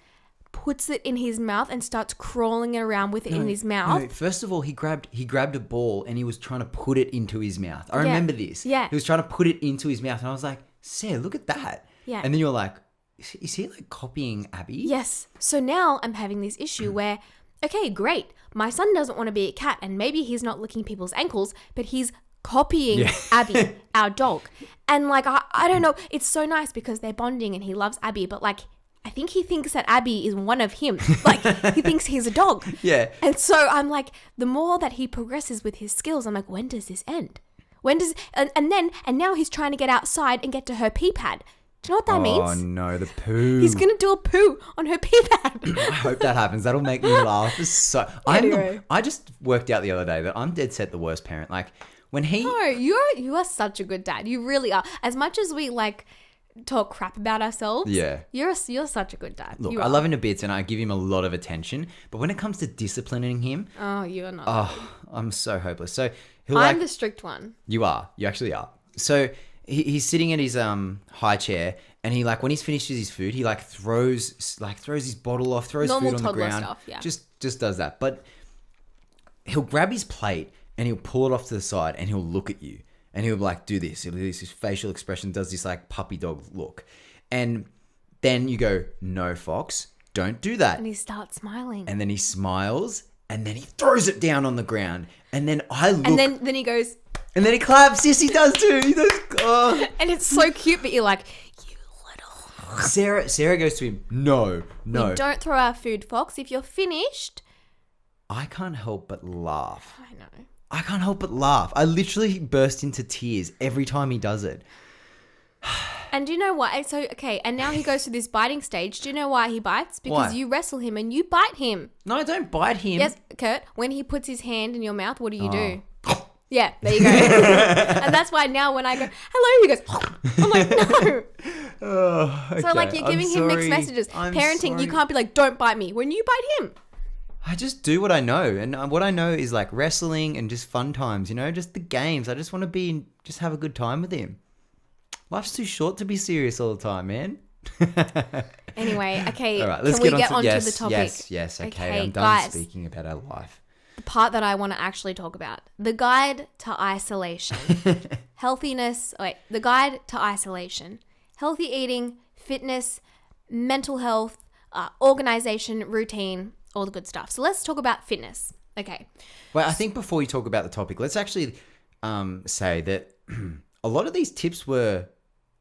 S1: puts it in his mouth and starts crawling around with it in his mouth.
S2: No, first of all, he grabbed a ball and he was trying to put it into his mouth. I remember this.
S1: Yeah.
S2: He was trying to put it into his mouth and I was like, Sarah, look at that.
S1: Yeah.
S2: And then you're like, is he like copying Abby?
S1: Yes. So now I'm having this issue where, okay, great. My son doesn't want to be a cat and maybe he's not licking people's ankles, but he's copying Abby, our dog. And like, I don't know. It's so nice because they're bonding and he loves Abby, but like, I think he thinks that Abby is one of him. Like, he thinks he's a dog.
S2: Yeah.
S1: And so I'm like, the more that he progresses with his skills, I'm like, when does this end? And now he's trying to get outside and get to her pee pad. Do you know what that means?
S2: Oh no, the poo.
S1: He's going to do a poo on her pee pad.
S2: I hope that happens. That'll make me laugh. I just worked out the other day that I'm dead set the worst parent. Like when he...
S1: No, you are such a good dad. You really are. As much as we like talk crap about ourselves, you're such a good dad.
S2: Look, I love him to bits and I give him a lot of attention. But when it comes to disciplining him...
S1: Oh, you're not.
S2: Oh, I'm so hopeless. So
S1: I'm the strict one.
S2: You are. You actually are. So... He's sitting at his high chair, and he like when he's finished with his food, he like throws his bottle off, throws
S1: normal
S2: food on the ground,
S1: stuff, yeah.
S2: Just does that. But he'll grab his plate and he'll pull it off to the side, and he'll look at you, and he'll like do this. He'll do this. His facial expression does this like puppy dog look, and then you go, "No, Fox, don't do that."
S1: And he starts smiling,
S2: and then he smiles, and then he throws it down on the ground, and then I look,
S1: and then he goes.
S2: And then he claps. Yes, he does too. He does. Oh.
S1: And it's so cute, but you're like, you little...
S2: Sarah goes to him, no.
S1: We don't throw our food, Fox. If you're finished...
S2: I can't help but laugh.
S1: I know.
S2: I can't help but laugh. I literally burst into tears every time he does it.
S1: And do you know what? So, okay, and now he goes to this biting stage. Do you know why he bites? Because you wrestle him and you bite him.
S2: No, I don't bite him.
S1: Yes, Kurt, when he puts his hand in your mouth, what do you do? Yeah, there you go. And that's why now when I go, hello, he goes, I'm like, no.
S2: Oh, okay.
S1: So like you're giving him mixed messages. Parenting, you can't be like, don't bite me when you bite him.
S2: I just do what I know. And what I know is like wrestling and just fun times, just the games. I just want to just have a good time with him. Life's too short to be serious all the time, man.
S1: Anyway, okay.
S2: All right, let's
S1: get on to the topic?
S2: Yes, okay. I'm done
S1: guys,
S2: speaking about our life.
S1: The part that I want to actually talk about. The guide to isolation. The guide to isolation. Healthy eating, fitness, mental health, organization, routine, all the good stuff. So let's talk about fitness. Okay.
S2: Well, I think before you talk about the topic, let's actually say that a lot of these tips were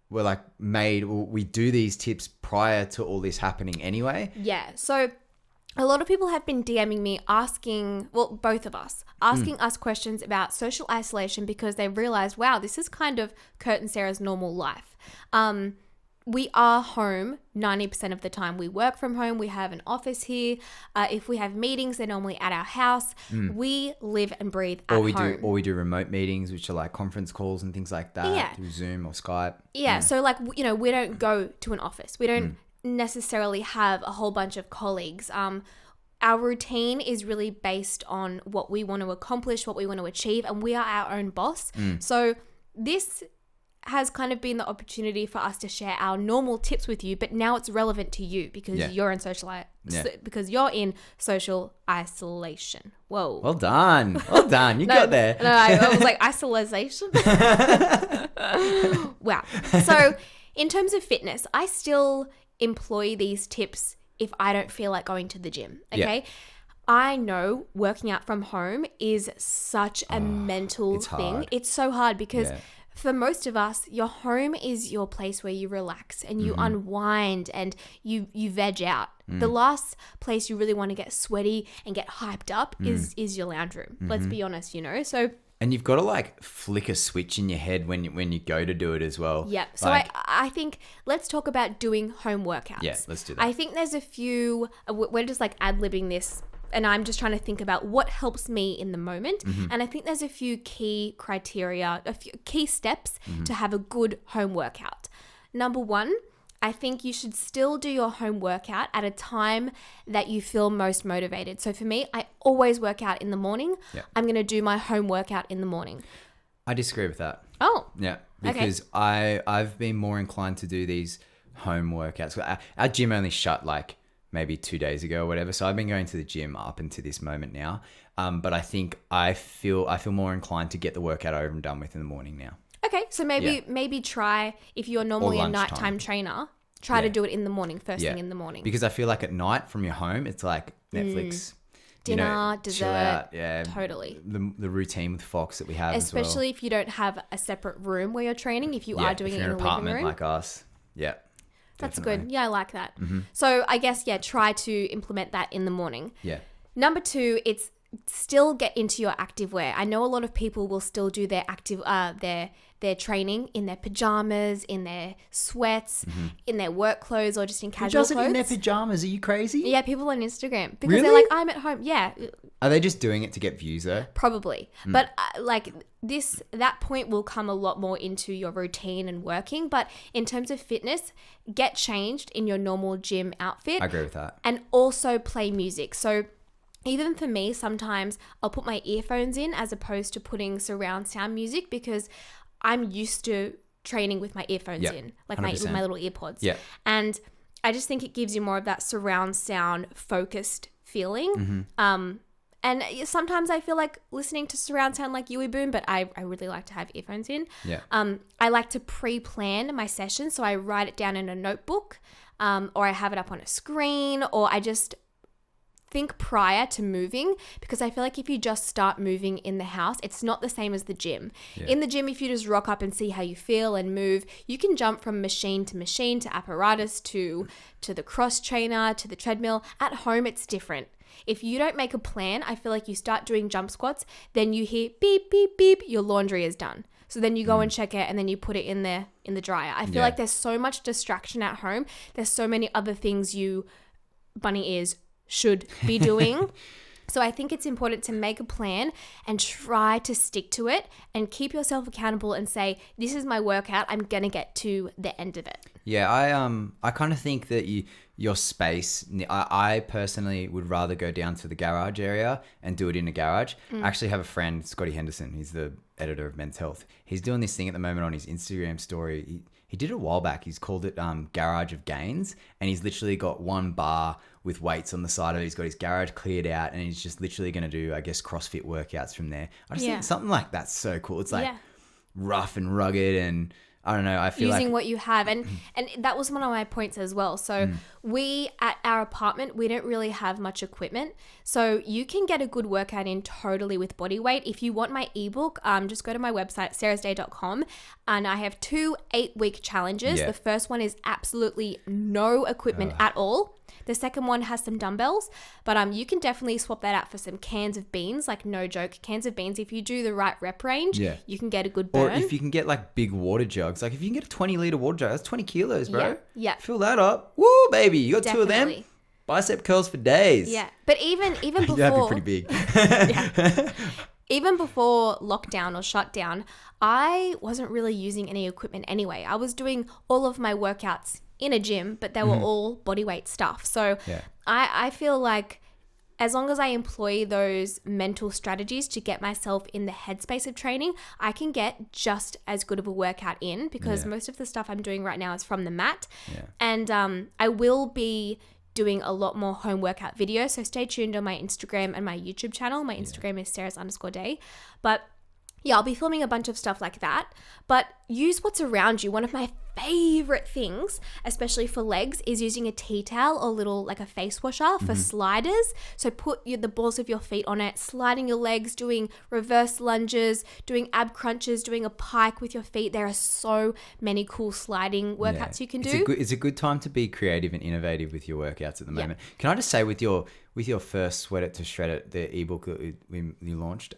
S2: like made, or we do these tips prior to all this happening anyway.
S1: Yeah. So a lot of people have been DMing me asking, well, both of us, asking us questions about social isolation because they realized, wow, this is kind of Kurt and Sarah's normal life. We are home 90% of the time. We work from home. We have an office here. If we have meetings, they're normally at our house. We live and breathe at home.
S2: Or we do remote meetings, which are like conference calls and things like that through Zoom or Skype.
S1: Yeah. So like, we don't go to an office. We don't necessarily have a whole bunch of colleagues. Our routine is really based on what we want to accomplish, what we want to achieve, and we are our own boss. So this has kind of been the opportunity for us to share our normal tips with you, but now it's relevant to you because you're in social isolation. Whoa.
S2: Well done. You got there.
S1: No, I was like, isolation? Wow. So in terms of fitness, I still employ these tips if I don't feel like going to the gym. Okay. Yeah. I know working out from home is such a mental thing.
S2: Hard.
S1: It's so hard because for most of us, your home is your place where you relax and you unwind and you veg out. The last place you really want to get sweaty and get hyped up is your lounge room. Let's be honest, So.
S2: And you've got to like flick a switch in your head when you go to do it as well.
S1: Yeah. So I think let's talk about doing home workouts.
S2: Yeah, let's do that.
S1: I think there's a few, we're just like ad-libbing this and I'm just trying to think about what helps me in the moment. And I think there's a few key criteria, a few key steps to have a good home workout. Number one, I think you should still do your home workout at a time that you feel most motivated. So for me, I always work out in the morning. Yeah. I'm going to do my home workout in the morning.
S2: I disagree with that.
S1: Oh.
S2: Yeah, because I've been more inclined to do these home workouts. Our gym only shut like maybe 2 days ago or whatever. So I've been going to the gym up until this moment now. But I think I feel more inclined to get the workout over and done with in the morning now.
S1: Okay, so maybe try, if you're normally a nighttime trainer, try to do it in the morning, first thing in the morning.
S2: Because I feel like at night from your home, it's like Netflix.
S1: Dinner, dessert.
S2: Chill out,
S1: Totally.
S2: The routine with Fox that we have
S1: especially
S2: as well.
S1: If you don't have a separate room where you're training, if you are doing it in a living room.
S2: If you're in an apartment like us,
S1: That's good. Yeah, I like that. So I guess, try to implement that in the morning.
S2: Yeah.
S1: Number two, it's still get into your active wear. I know a lot of people will still do their their training in their pajamas, in their sweats, in their work clothes, or just in casual clothes.
S2: In their pajamas? Are you crazy?
S1: Yeah, people on Instagram. Because
S2: Really?
S1: they're like, I'm at home. Yeah.
S2: Are they just doing it to get views though?
S1: Probably. But that point will come a lot more into your routine and working. But in terms of fitness, get changed in your normal gym outfit.
S2: I agree with that.
S1: And also play music. So even for me, sometimes I'll put my earphones in as opposed to putting surround sound music because I'm used to training with my earphones in, like my little earpods.
S2: Yeah.
S1: And I just think it gives you more of that surround sound focused feeling. And sometimes I feel like listening to surround sound like Yui Boom, but I really like to have earphones in.
S2: Yeah.
S1: I like to pre-plan my session, so I write it down in a notebook, or I have it up on a screen, or I just think prior to moving, because I feel like if you just start moving in the house, it's not the same as the gym. Yeah. In the gym, if you just rock up and see how you feel and move, you can jump from machine to apparatus to the cross trainer to the treadmill. At home, it's different. If you don't make a plan, I feel like you start doing jump squats, then you hear beep, beep, beep, your laundry is done. So then you go and check it and then you put it in the dryer. I feel like there's so much distraction at home. There's so many other things you, bunny ears, should be doing. So I think it's important to make a plan and try to stick to it and keep yourself accountable and say, this is my workout. I'm going to get to the end of it.
S2: Yeah, I kind of think that your space, I personally would rather go down to the garage area and do it in a garage. I actually have a friend, Scotty Henderson. He's the editor of Men's Health. He's doing this thing at the moment on his Instagram story. He did it a while back. He's called it Garage of Gains, and he's literally got one bar with weights on the side of it. He's got his garage cleared out, and he's just literally going to do, I guess, CrossFit workouts from there. I just think something like that's so cool. It's like rough and rugged, and I don't know. I feel
S1: using
S2: like
S1: what you have, and that was one of my points as well. So we at our apartment, we don't really have much equipment, so you can get a good workout in totally with body weight. If you want my ebook, just go to my website sarahsday.com, and I have 2 8-week challenges. The first one is absolutely no equipment at all. The second one has some dumbbells, but you can definitely swap that out for some cans of beans, like no joke, cans of beans. If you do the right rep range, you can get a good burn.
S2: Or if you can get like big water jugs, like if you can get a 20-litre water jug, that's 20 kilos, bro.
S1: Yeah.
S2: Fill that up. Woo, baby. You got 2 of them. Bicep curls for days.
S1: Yeah. But even before...
S2: That'd be pretty big.
S1: Even before lockdown or shutdown, I wasn't really using any equipment anyway. I was doing all of my workouts in a gym, but they were all bodyweight stuff. So I feel like as long as I employ those mental strategies to get myself in the headspace of training, I can get just as good of a workout in, because most of the stuff I'm doing right now is from the mat. And I will be doing a lot more home workout videos. So stay tuned on my Instagram and my YouTube channel. My Instagram is sarahs_day. But yeah, I'll be filming a bunch of stuff like that, but use what's around you. One of my favorite things, especially for legs, is using a tea towel or like a face washer for sliders. So put the balls of your feet on it, sliding your legs, doing reverse lunges, doing ab crunches, doing a pike with your feet. There are so many cool sliding workouts you can do.
S2: It's a good time to be creative and innovative with your workouts at the moment. Can I just say, with your first Sweat It to Shred It, the ebook that you launched,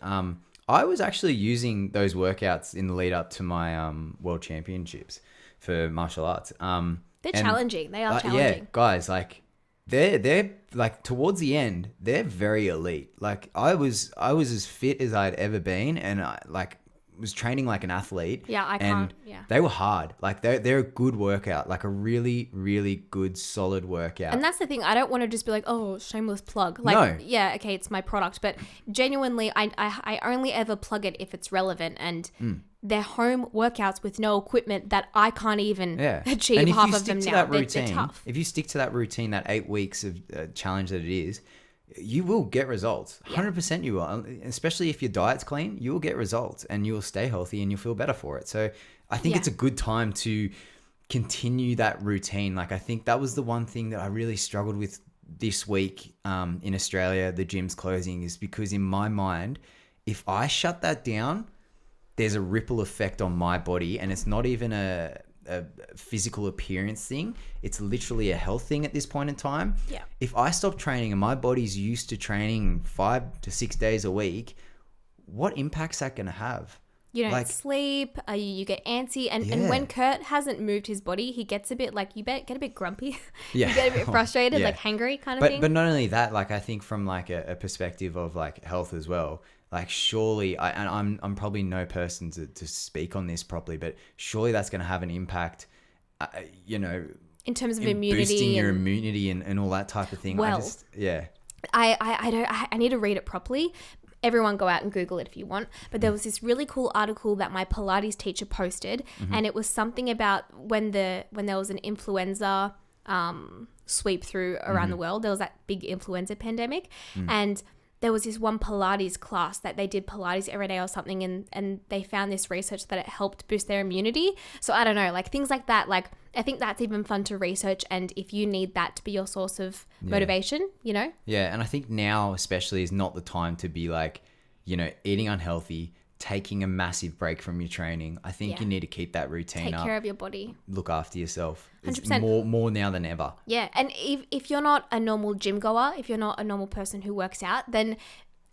S2: I was actually using those workouts in the lead up to my world championships for martial arts.
S1: They're challenging. They are challenging.
S2: Yeah, guys, like they're like towards the end, they're very elite. Like I was as fit as I'd ever been, and I was training like an athlete.
S1: Yeah, I can't. Yeah,
S2: they were hard. Like they're a good workout, like a really, really good, solid workout.
S1: And that's the thing. I don't want to just be like, oh, shameless plug. Like,
S2: no.
S1: Yeah, okay, it's my product, but genuinely, I only ever plug it if it's relevant, and they're home workouts with no equipment that I can't even achieve half of them now. They're tough.
S2: If you stick to that routine, that 8 weeks of challenge that it is, you will get results. 100% you will. Especially if your diet's clean, you will get results and you will stay healthy and you'll feel better for it. So I think it's a good time to continue that routine. Like I think that was the one thing that I really struggled with this week in Australia, the gym's closing, is because in my mind, if I shut that down, there's a ripple effect on my body, and it's not even a a physical appearance thing. It's literally a health thing at this point in time.
S1: Yeah.
S2: If I stop training and my body's used to training 5 to 6 days a week, what impact's that going to have?
S1: You don't sleep, you get antsy. And when Kurt hasn't moved his body, he gets a bit like, get a bit grumpy.
S2: Yeah.
S1: You get a bit frustrated, like hangry kind of thing.
S2: But not only that, like I think from like a perspective of like health as well, like surely, I'm probably no person to speak on this properly, but surely that's going to have an impact,
S1: in terms of immunity.
S2: Boosting your immunity and all that type of thing.
S1: Well, I need to read it properly. Everyone go out and Google it if you want. But there was this really cool article that my Pilates teacher posted, and it was something about when there was an influenza sweep through around the world. There was that big influenza pandemic, and there was this one Pilates class that they did Pilates every day or something, and they found this research that it helped boost their immunity. So I don't know, like things like that. Like I think that's even fun to research, and if you need that to be your source of motivation,
S2: Yeah, and I think now especially is not the time to be like, eating unhealthy, taking a massive break from your training. I think you need to keep that routine up.
S1: Take care of your body.
S2: Look after yourself.
S1: 100%.
S2: More now than ever.
S1: Yeah, and if you're not a normal gym goer, if you're not a normal person who works out, then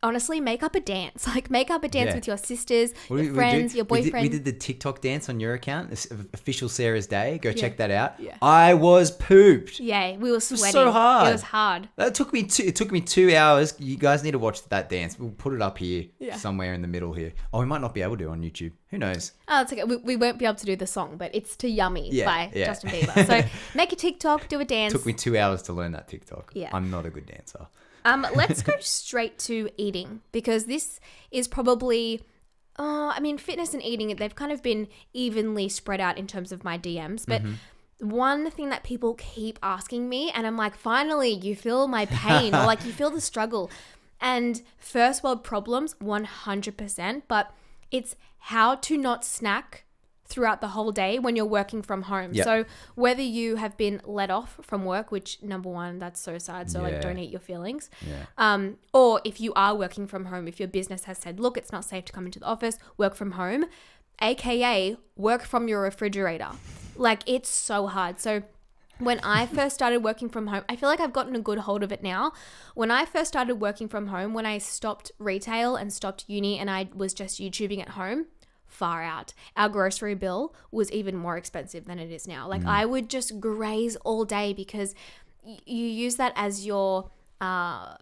S1: honestly, make up a dance. Like, make up a dance with your sisters, your friends, your boyfriend.
S2: We did the TikTok dance on your account, official Sarah's Day. Go check that out.
S1: Yeah.
S2: I was pooped.
S1: Yeah, we were sweating.
S2: It was so hard.
S1: It was hard.
S2: It took me 2 hours. You guys need to watch that dance. We'll put it up here, somewhere in the middle here. Oh, we might not be able to on YouTube. Who knows?
S1: Oh, it's okay. We won't be able to do the song, but it's Too Yummy by Justin Bieber. So make a TikTok, do a dance.
S2: Took me 2 hours to learn that TikTok.
S1: Yeah.
S2: I'm not a good dancer.
S1: Let's go straight to eating, because this is probably, fitness and eating, they've kind of been evenly spread out in terms of my DMs. But one thing that people keep asking me, and I'm like, finally, you feel my pain or like you feel the struggle. And first world problems, 100%, but it's how to not snack throughout the whole day when you're working from home. Yep. So whether you have been let off from work, which number one, that's so sad. So like don't eat your feelings. Yeah. Or if you are working from home, if your business has said, look, it's not safe to come into the office, work from home, AKA work from your refrigerator. Like it's so hard. So when I first started working from home, I feel like I've gotten a good hold of it now. When I first started working from home, when I stopped retail and stopped uni and I was just YouTubing at home, far out. Our grocery bill was even more expensive than it is now. Like I would just graze all day because you use that as your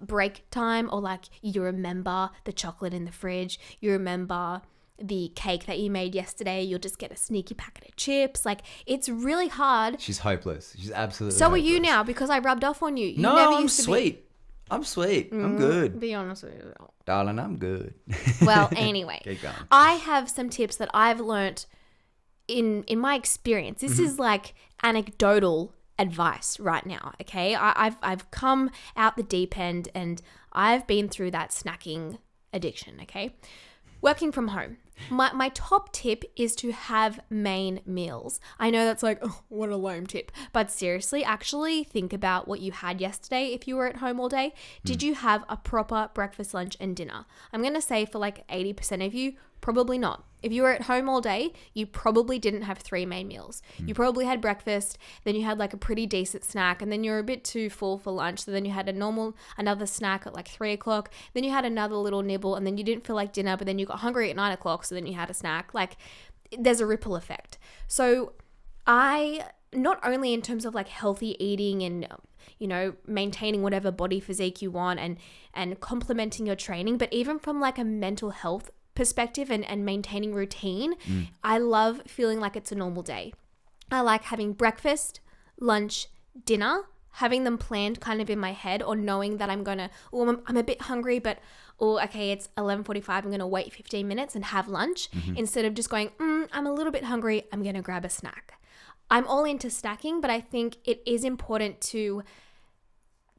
S1: break time, or like you remember the chocolate in the fridge, you remember the cake that you made yesterday, you'll just get a sneaky packet of chips. Like it's really hard.
S2: She's hopeless. She's absolutely
S1: So
S2: hopeless.
S1: Are you now, because I rubbed off on you. You
S2: no,
S1: never
S2: I'm
S1: used to
S2: sweet. I'm sweet. I'm good.
S1: Be honest with you.
S2: Darling, I'm good.
S1: Well, anyway,
S2: keep going.
S1: I have some tips that I've learnt in my experience. This is like anecdotal advice right now, okay? I've come out the deep end and I've been through that snacking addiction, okay? Working from home. My top tip is to have main meals. I know that's like, oh, what a lame tip. But seriously, actually think about what you had yesterday if you were at home all day. Did you have a proper breakfast, lunch, and dinner? I'm going to say for like 80% of you, probably not. If you were at home all day, you probably didn't have 3 main meals. You probably had breakfast, then you had like a pretty decent snack, and then you're a bit too full for lunch. So then you had another snack at like 3 o'clock. Then you had another little nibble, and then you didn't feel like dinner, but then you got hungry at 9 o'clock. So then you had a snack. Like there's a ripple effect. So not only in terms of like healthy eating and, maintaining whatever body physique you want and complementing your training, but even from like a mental health perspective and maintaining routine, I love feeling like it's a normal day. I like having breakfast, lunch, dinner, having them planned kind of in my head, or knowing that I'm a bit hungry, but okay, it's 11:45, I'm going to wait 15 minutes and have lunch, instead of just going, I'm a little bit hungry, I'm going to grab a snack. I'm all into snacking, but I think it is important to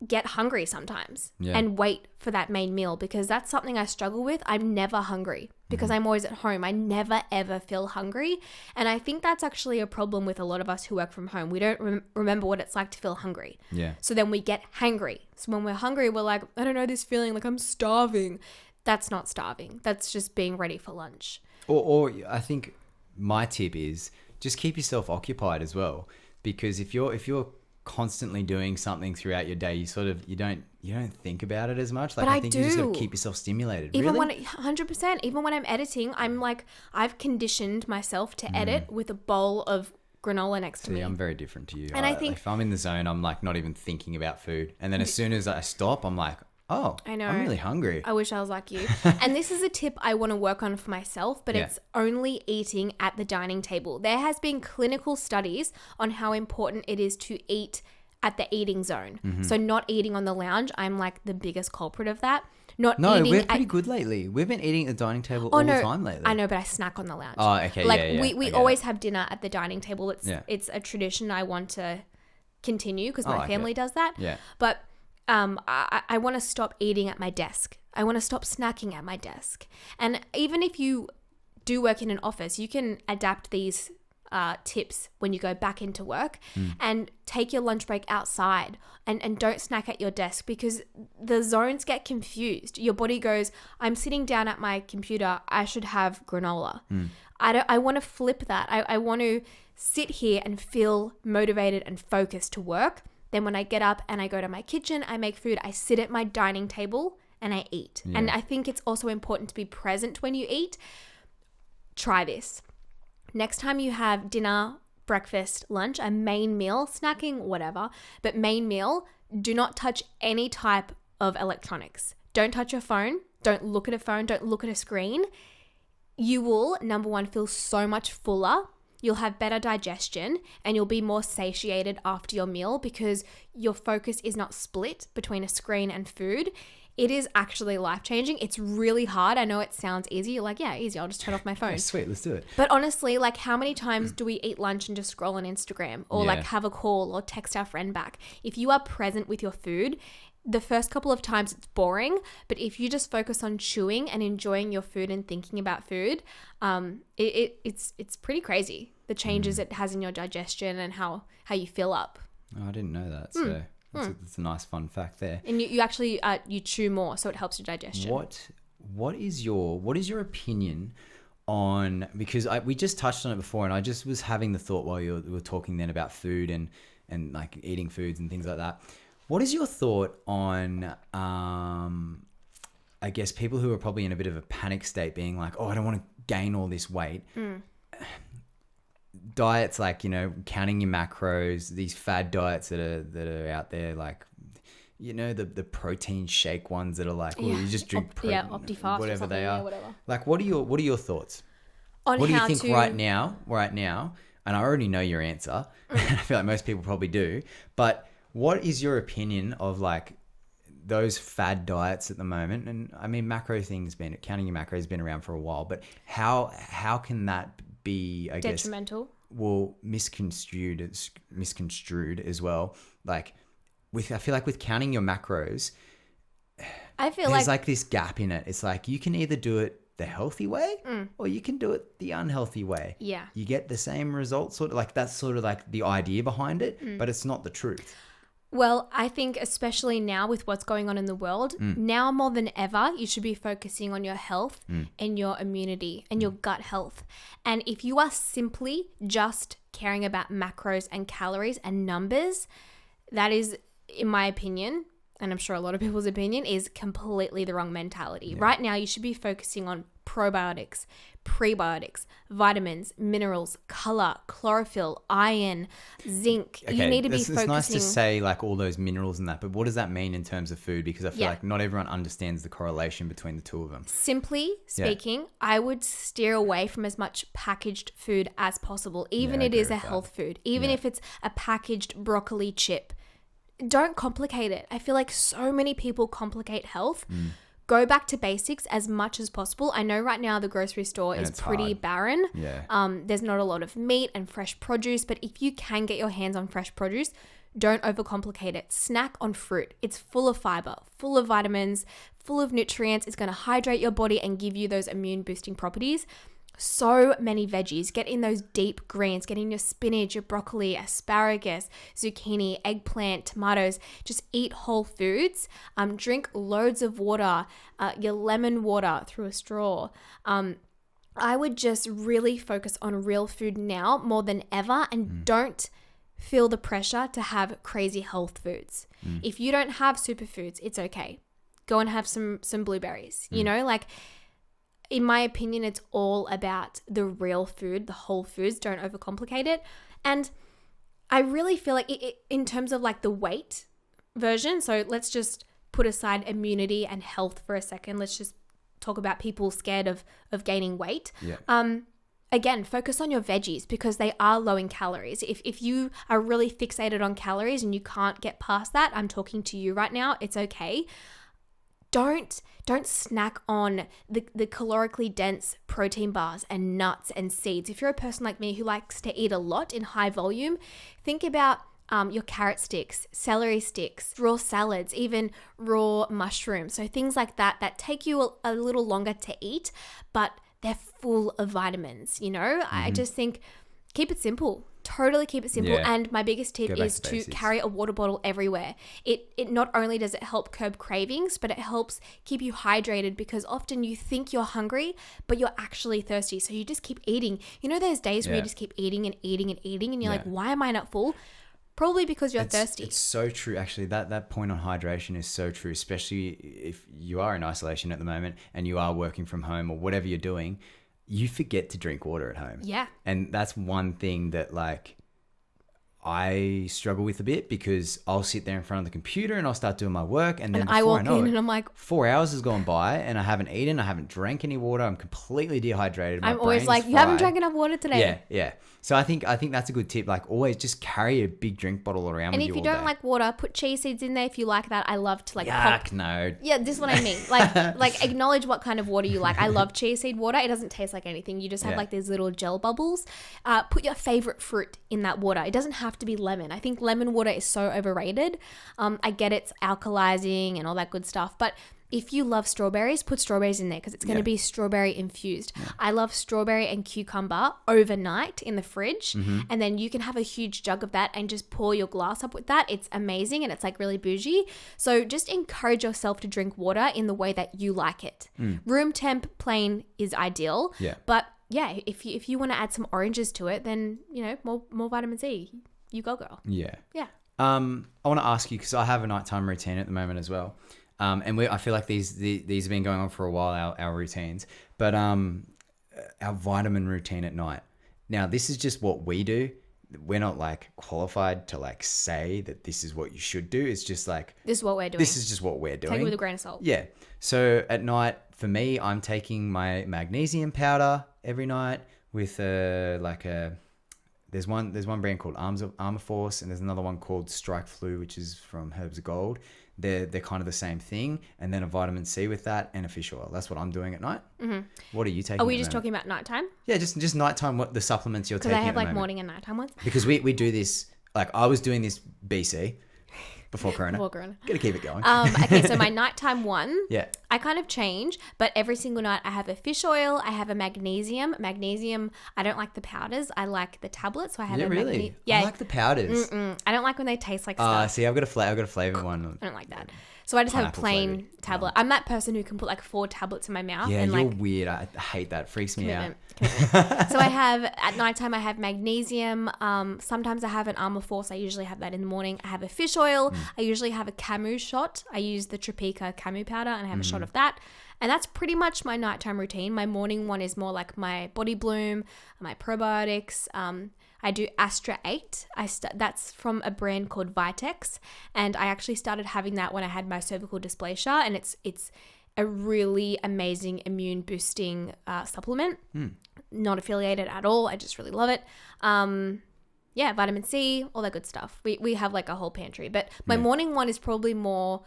S1: get hungry sometimes and wait for that main meal, because that's something I struggle with. I'm never hungry because I'm always at home. I never ever feel hungry, and I think that's actually a problem with a lot of us who work from home. We don't remember what it's like to feel hungry. So then we get hangry. So when we're hungry, we're like, I don't know this feeling, like I'm starving. That's not starving. That's just being ready for lunch.
S2: Or I think my tip is just keep yourself occupied as well, because if you're constantly doing something throughout your day, you don't think about it as much. Like,
S1: But
S2: I think you just got to keep yourself stimulated.
S1: Even
S2: really?
S1: 100%, even when I'm editing, I'm like, I've conditioned myself to edit with a bowl of granola next to me.
S2: I'm very different to you.
S1: And I think
S2: if I'm in the zone, I'm like not even thinking about food. And then as soon as I stop, I'm like, oh,
S1: I know.
S2: I'm really hungry.
S1: I wish I was like you. And this is a tip I want to work on for myself, but it's only eating at the dining table. There has been clinical studies on how important it is to eat at the eating zone. So not eating on the lounge. I'm like the biggest culprit of that.
S2: No, we're pretty good lately. We've been eating at the dining table all the time lately.
S1: I know, but I snack on the lounge.
S2: Oh, okay.
S1: Like we always have dinner at the dining table. It's a tradition I want to continue because my family does that.
S2: Yeah.
S1: But I want to stop eating at my desk. I want to stop snacking at my desk. And even if you do work in an office, you can adapt these tips when you go back into work and take your lunch break outside and don't snack at your desk, because the zones get confused. Your body goes, I'm sitting down at my computer, I should have granola. I want to flip that. I want to sit here and feel motivated and focused to work. Then when I get up and I go to my kitchen, I make food, I sit at my dining table and I eat. And I think it's also important to be present when you eat. Try this. Next time you have dinner, breakfast, lunch, a main meal, snacking, whatever, but main meal, do not touch any type of electronics. Don't touch your phone. Don't look at a phone. Don't look at a screen. You will, number one, feel so much fuller. You'll have better digestion and you'll be more satiated after your meal because your focus is not split between a screen and food. It is actually life-changing. It's really hard. I know it sounds easy. You're like, yeah, easy. I'll just turn off my phone.
S2: Yeah, sweet, let's do it.
S1: But honestly, like, how many times do we eat lunch and just scroll on Instagram or like have a call or text our friend back? If you are present with your food, the first couple of times it's boring, but if you just focus on chewing and enjoying your food and thinking about food, it's pretty crazy, the changes it has in your digestion and how you fill up.
S2: Oh, I didn't know that. So that's a nice fun fact there.
S1: And you actually you chew more, so it helps your digestion.
S2: What is your opinion on, because we just touched on it before, and I just was having the thought while you were talking then about food and like eating foods and things like that. What is your thought on, I guess, people who are probably in a bit of a panic state, being like, oh, I don't want to gain all this weight. Diets like, counting your macros, these fad diets that are out there, like, the protein shake ones that are like, you just drink
S1: Optifast,
S2: whatever they are.
S1: Whatever.
S2: Like, what are your thoughts?
S1: On
S2: what do you think
S1: to...
S2: right now? And I already know your answer. And I feel like most people probably do. But what is your opinion of like those fad diets at the moment? And I mean, counting your macros has been around for a while, but how can that be, I guess,
S1: detrimental?
S2: Well, misconstrued as well. Like I feel like with counting your macros, there's like this gap in it. It's like you can either do it the healthy way or you can do it the unhealthy way.
S1: Yeah.
S2: You get the same results, sort of like that's sort of like the idea behind it, but it's not the truth.
S1: Well, I think especially now with what's going on in the world, now more than ever, you should be focusing on your health and your immunity and your gut health. And if you are simply just caring about macros and calories and numbers, that is, in my opinion, and I'm sure a lot of people's opinion, is completely the wrong mentality. Yeah. Right now, you should be focusing on probiotics, prebiotics, vitamins, minerals, color, chlorophyll, iron, zinc. Okay, you need to be focusing.
S2: It's nice to say like all those minerals and that, but what does that mean in terms of food? Because I feel like not everyone understands the correlation between the two of them.
S1: Simply speaking, I would steer away from as much packaged food as possible, even if it is a health food, even if it's a packaged broccoli chip. Don't complicate it. I feel like so many people complicate health. Go back to basics as much as possible. I know right now the grocery store is pretty barren.
S2: Yeah.
S1: There's not a lot of meat and fresh produce, but if you can get your hands on fresh produce, don't overcomplicate it. Snack on fruit. It's full of fiber, full of vitamins, full of nutrients. It's going to hydrate your body and give you those immune boosting properties. So many veggies. Get in those deep greens. Get in your spinach, your broccoli, asparagus, zucchini, eggplant, tomatoes. Just eat whole foods. Drink loads of water, your lemon water through a straw. I would just really focus on real food now more than ever, and don't feel the pressure to have crazy health foods. If you don't have superfoods, it's okay. Go and have some blueberries. You know, like, in my opinion, it's all about the real food, the whole foods. Don't overcomplicate it. And I really feel like in terms of like the weight version, so let's just put aside immunity and health for a second. Let's just talk about people scared of gaining weight. Again, focus on your veggies because they are low in calories. If you are really fixated on calories and you can't get past that, I'm talking to you right now, it's okay. Don't snack on the calorically dense protein bars and nuts and seeds. If you're a person like me who likes to eat a lot in high volume, think about your carrot sticks, celery sticks, raw salads, even raw mushrooms. So things like that take you a little longer to eat, but they're full of vitamins, you know? I just think keep it simple. Totally keep it simple. Yeah. And my biggest tip is to carry a water bottle everywhere. It not only does it help curb cravings, but it helps keep you hydrated because often you think you're hungry, but you're actually thirsty. So you just keep eating. You know, there's days where you just keep eating and eating and eating and you're like, why am I not full? Probably because you're thirsty. It's
S2: so true, actually. That point on hydration is so true, especially if you are in isolation at the moment and you are working from home or whatever you're doing. You forget to drink water at home.
S1: Yeah.
S2: And that's one thing that like I struggle with a bit because I'll sit there in front of the computer and I'll start doing my work and then
S1: I walk in and I'm like
S2: 4 hours has gone by and I haven't eaten, I haven't drank any water, I'm completely dehydrated.
S1: I'm always like, you haven't drank enough water today.
S2: Yeah. So I think that's a good tip. Like always just carry a big drink bottle around with you all day. And if you
S1: don't like water, put chia seeds in there if you like that. I love to like
S2: Yuck, no.
S1: Yeah, this is what I mean. Like acknowledge what kind of water you like. I love chia seed water. It doesn't taste like anything. You just have like these little gel bubbles. Put your favorite fruit in that water. It doesn't have to be lemon. I think lemon water is so overrated. I get it's alkalizing and all that good stuff, but if you love strawberries, put strawberries in there because it's going to be strawberry infused. Yeah. I love strawberry and cucumber overnight in the fridge. And then you can have a huge jug of that and just pour your glass up with that. It's amazing and it's like really bougie. So just encourage yourself to drink water in the way that you like it. Room temp plain is ideal.
S2: Yeah.
S1: But yeah, if you want to add some oranges to it, then, you know, more vitamin C. You go, girl.
S2: Yeah.
S1: Yeah.
S2: I want to ask you because I have a nighttime routine at the moment as well. And I feel like these have been going on for a while, our routines, but our vitamin routine at night. Now, this is just what we do. We're not like qualified to like say that this is what you should do. It's just like
S1: this is what we're doing.
S2: This is just what we're doing.
S1: Take it with a grain of salt.
S2: Yeah. So at night, for me, I'm taking my magnesium powder every night with there's one brand called Armor Force, and there's another one called Strike Flu, which is from Herbs of Gold. They're kind of the same thing, and then a vitamin C with that and a fish oil. That's what I'm doing at night. What are you taking?
S1: Are we just talking about nighttime?
S2: Yeah, just nighttime. What the supplements you're taking?
S1: Because I have like morning and nighttime ones.
S2: Because we do this. Like I was doing this BC. Before Corona. Gotta keep it going.
S1: Okay, so my nighttime one,
S2: yeah,
S1: I kind of change, but every single night I have a fish oil, I have a magnesium. Magnesium, I don't like the powders, I like the tablets. So I have
S2: really? I like the powders.
S1: I don't like when they taste like stuff.
S2: See, I've got a flavor one.
S1: I don't like that. So I just have a plain tablet. I'm that person who can put like 4 tablets in my mouth.
S2: Yeah,
S1: and
S2: you're
S1: like,
S2: weird. I hate that. Freaks me out.
S1: So I have, at nighttime, I have magnesium. Sometimes I have an Armor Force. I usually have that in the morning. I have a fish oil. I usually have a Camu shot. I use the Tropika Camu powder and I have a shot of that. And that's pretty much my nighttime routine. My morning one is more like my Body Bloom, my probiotics. I do Astra 8. That's from a brand called Vitex. And I actually started having that when I had my cervical dysplasia. And it's a really amazing immune boosting supplement. Not affiliated at all. I just really love it. Yeah, vitamin C, all that good stuff. We have like a whole pantry. But my morning one is probably more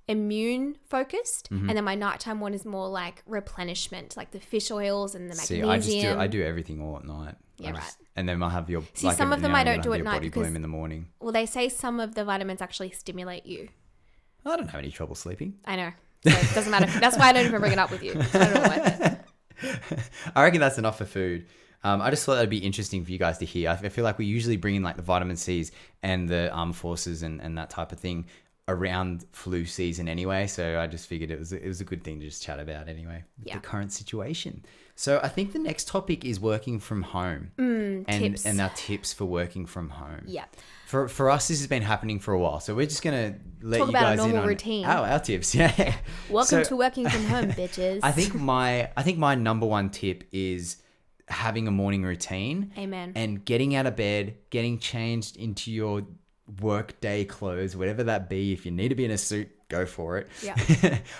S1: immune focused, and then my nighttime one is more like replenishment, like the fish oils and the magnesium.
S2: I do everything all at night.
S1: Yeah, right.
S2: And then I'll have your
S1: some of them I don't do at night
S2: Body
S1: because
S2: Bloom in the morning.
S1: Well, they say some of the vitamins actually stimulate you.
S2: I don't have any trouble sleeping.
S1: I know. So it doesn't matter. That's why I don't even bring it up with you. It's not really worth it.
S2: I reckon that's enough for food. I just thought that'd be interesting for you guys to hear. I feel like we usually bring in like the vitamin C's and the Armed Forces and that type of thing around flu season anyway, so I just figured it was a good thing to just chat about anyway, the current situation. So I think the next topic is working from home
S1: tips.
S2: and our tips for working from home.
S1: Yeah.
S2: For us, this has been happening for a while, so we're just gonna let
S1: Talk
S2: you
S1: about
S2: guys
S1: a normal
S2: in on
S1: routine.
S2: our tips. Yeah.
S1: Welcome to working from home, bitches.
S2: I think my number one tip is having a morning routine.
S1: Amen.
S2: And getting out of bed, getting changed into your work day clothes, whatever that be. If you need to be in a suit, go for it.
S1: Yeah.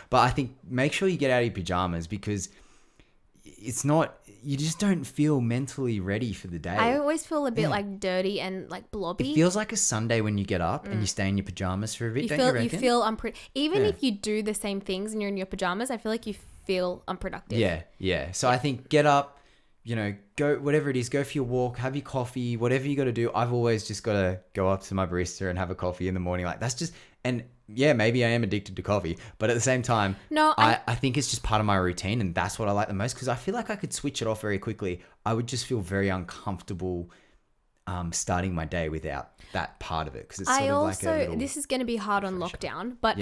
S2: But I think make sure you get out of your pajamas, because it's not, you just don't feel mentally ready for the day.
S1: I always feel a bit like dirty and like blobby.
S2: It feels like a Sunday when you get up and you stay in your pajamas for a bit, don't you reckon?
S1: You feel even if you do the same things and you're in your pajamas, I feel like you feel unproductive.
S2: Yeah. So I think get up, go, whatever it is, go for your walk, have your coffee, whatever you got to do. I've always just got to go up to my barista and have a coffee in the morning. Like that's just, and yeah, maybe I am addicted to coffee, but at the same time, I think it's just part of my routine, and that's what I like the most, because I feel like I could switch it off very quickly. I would just feel very uncomfortable starting my day without that part of it, because it's
S1: this is going to be hard on lockdown, but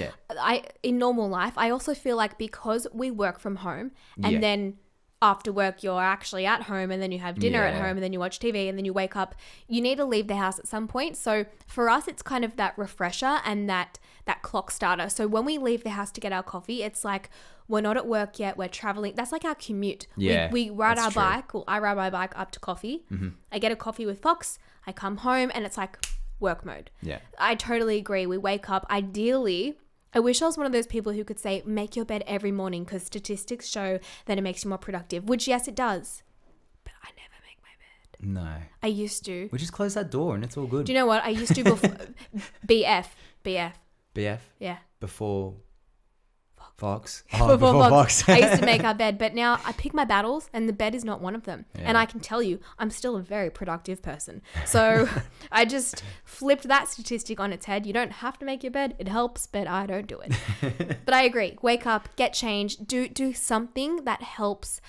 S1: in normal life, I also feel like because we work from home and then after work you're actually at home and then you have dinner at home and then you watch TV and then you wake up, you need to leave the house at some point. So for us, it's kind of that refresher and that clock starter. So when we leave the house to get our coffee, it's like we're not at work yet, we're traveling. That's like our commute. We ride our bike, or I ride my bike up to coffee. I get a coffee with Fox, I come home, and it's like work mode. I totally agree. We wake up, ideally, I wish I was one of those people who could say, make your bed every morning, because statistics show that it makes you more productive, which yes, it does. But I never make my bed.
S2: No.
S1: I used to.
S2: We just close that door and it's all good.
S1: Do you know what? I used to before. BF. Yeah.
S2: Before Fox.
S1: Before Fox. I used to make our bed, but now I pick my battles and the bed is not one of them. Yeah. And I can tell you, I'm still a very productive person. So I just flipped that statistic on its head. You don't have to make your bed. It helps, but I don't do it. But I agree. Wake up, get changed, do something that helps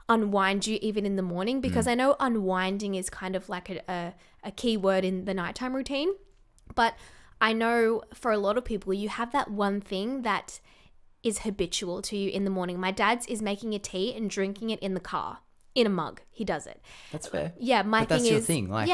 S1: unwind you even in the morning, because I know unwinding is kind of like a key word in the nighttime routine. But I know for a lot of people, you have that one thing that is habitual to you in the morning. My dad's is making a tea and drinking it in the car in a mug. He does it.
S2: That's fair.
S1: Yeah,
S2: that's your thing. Like,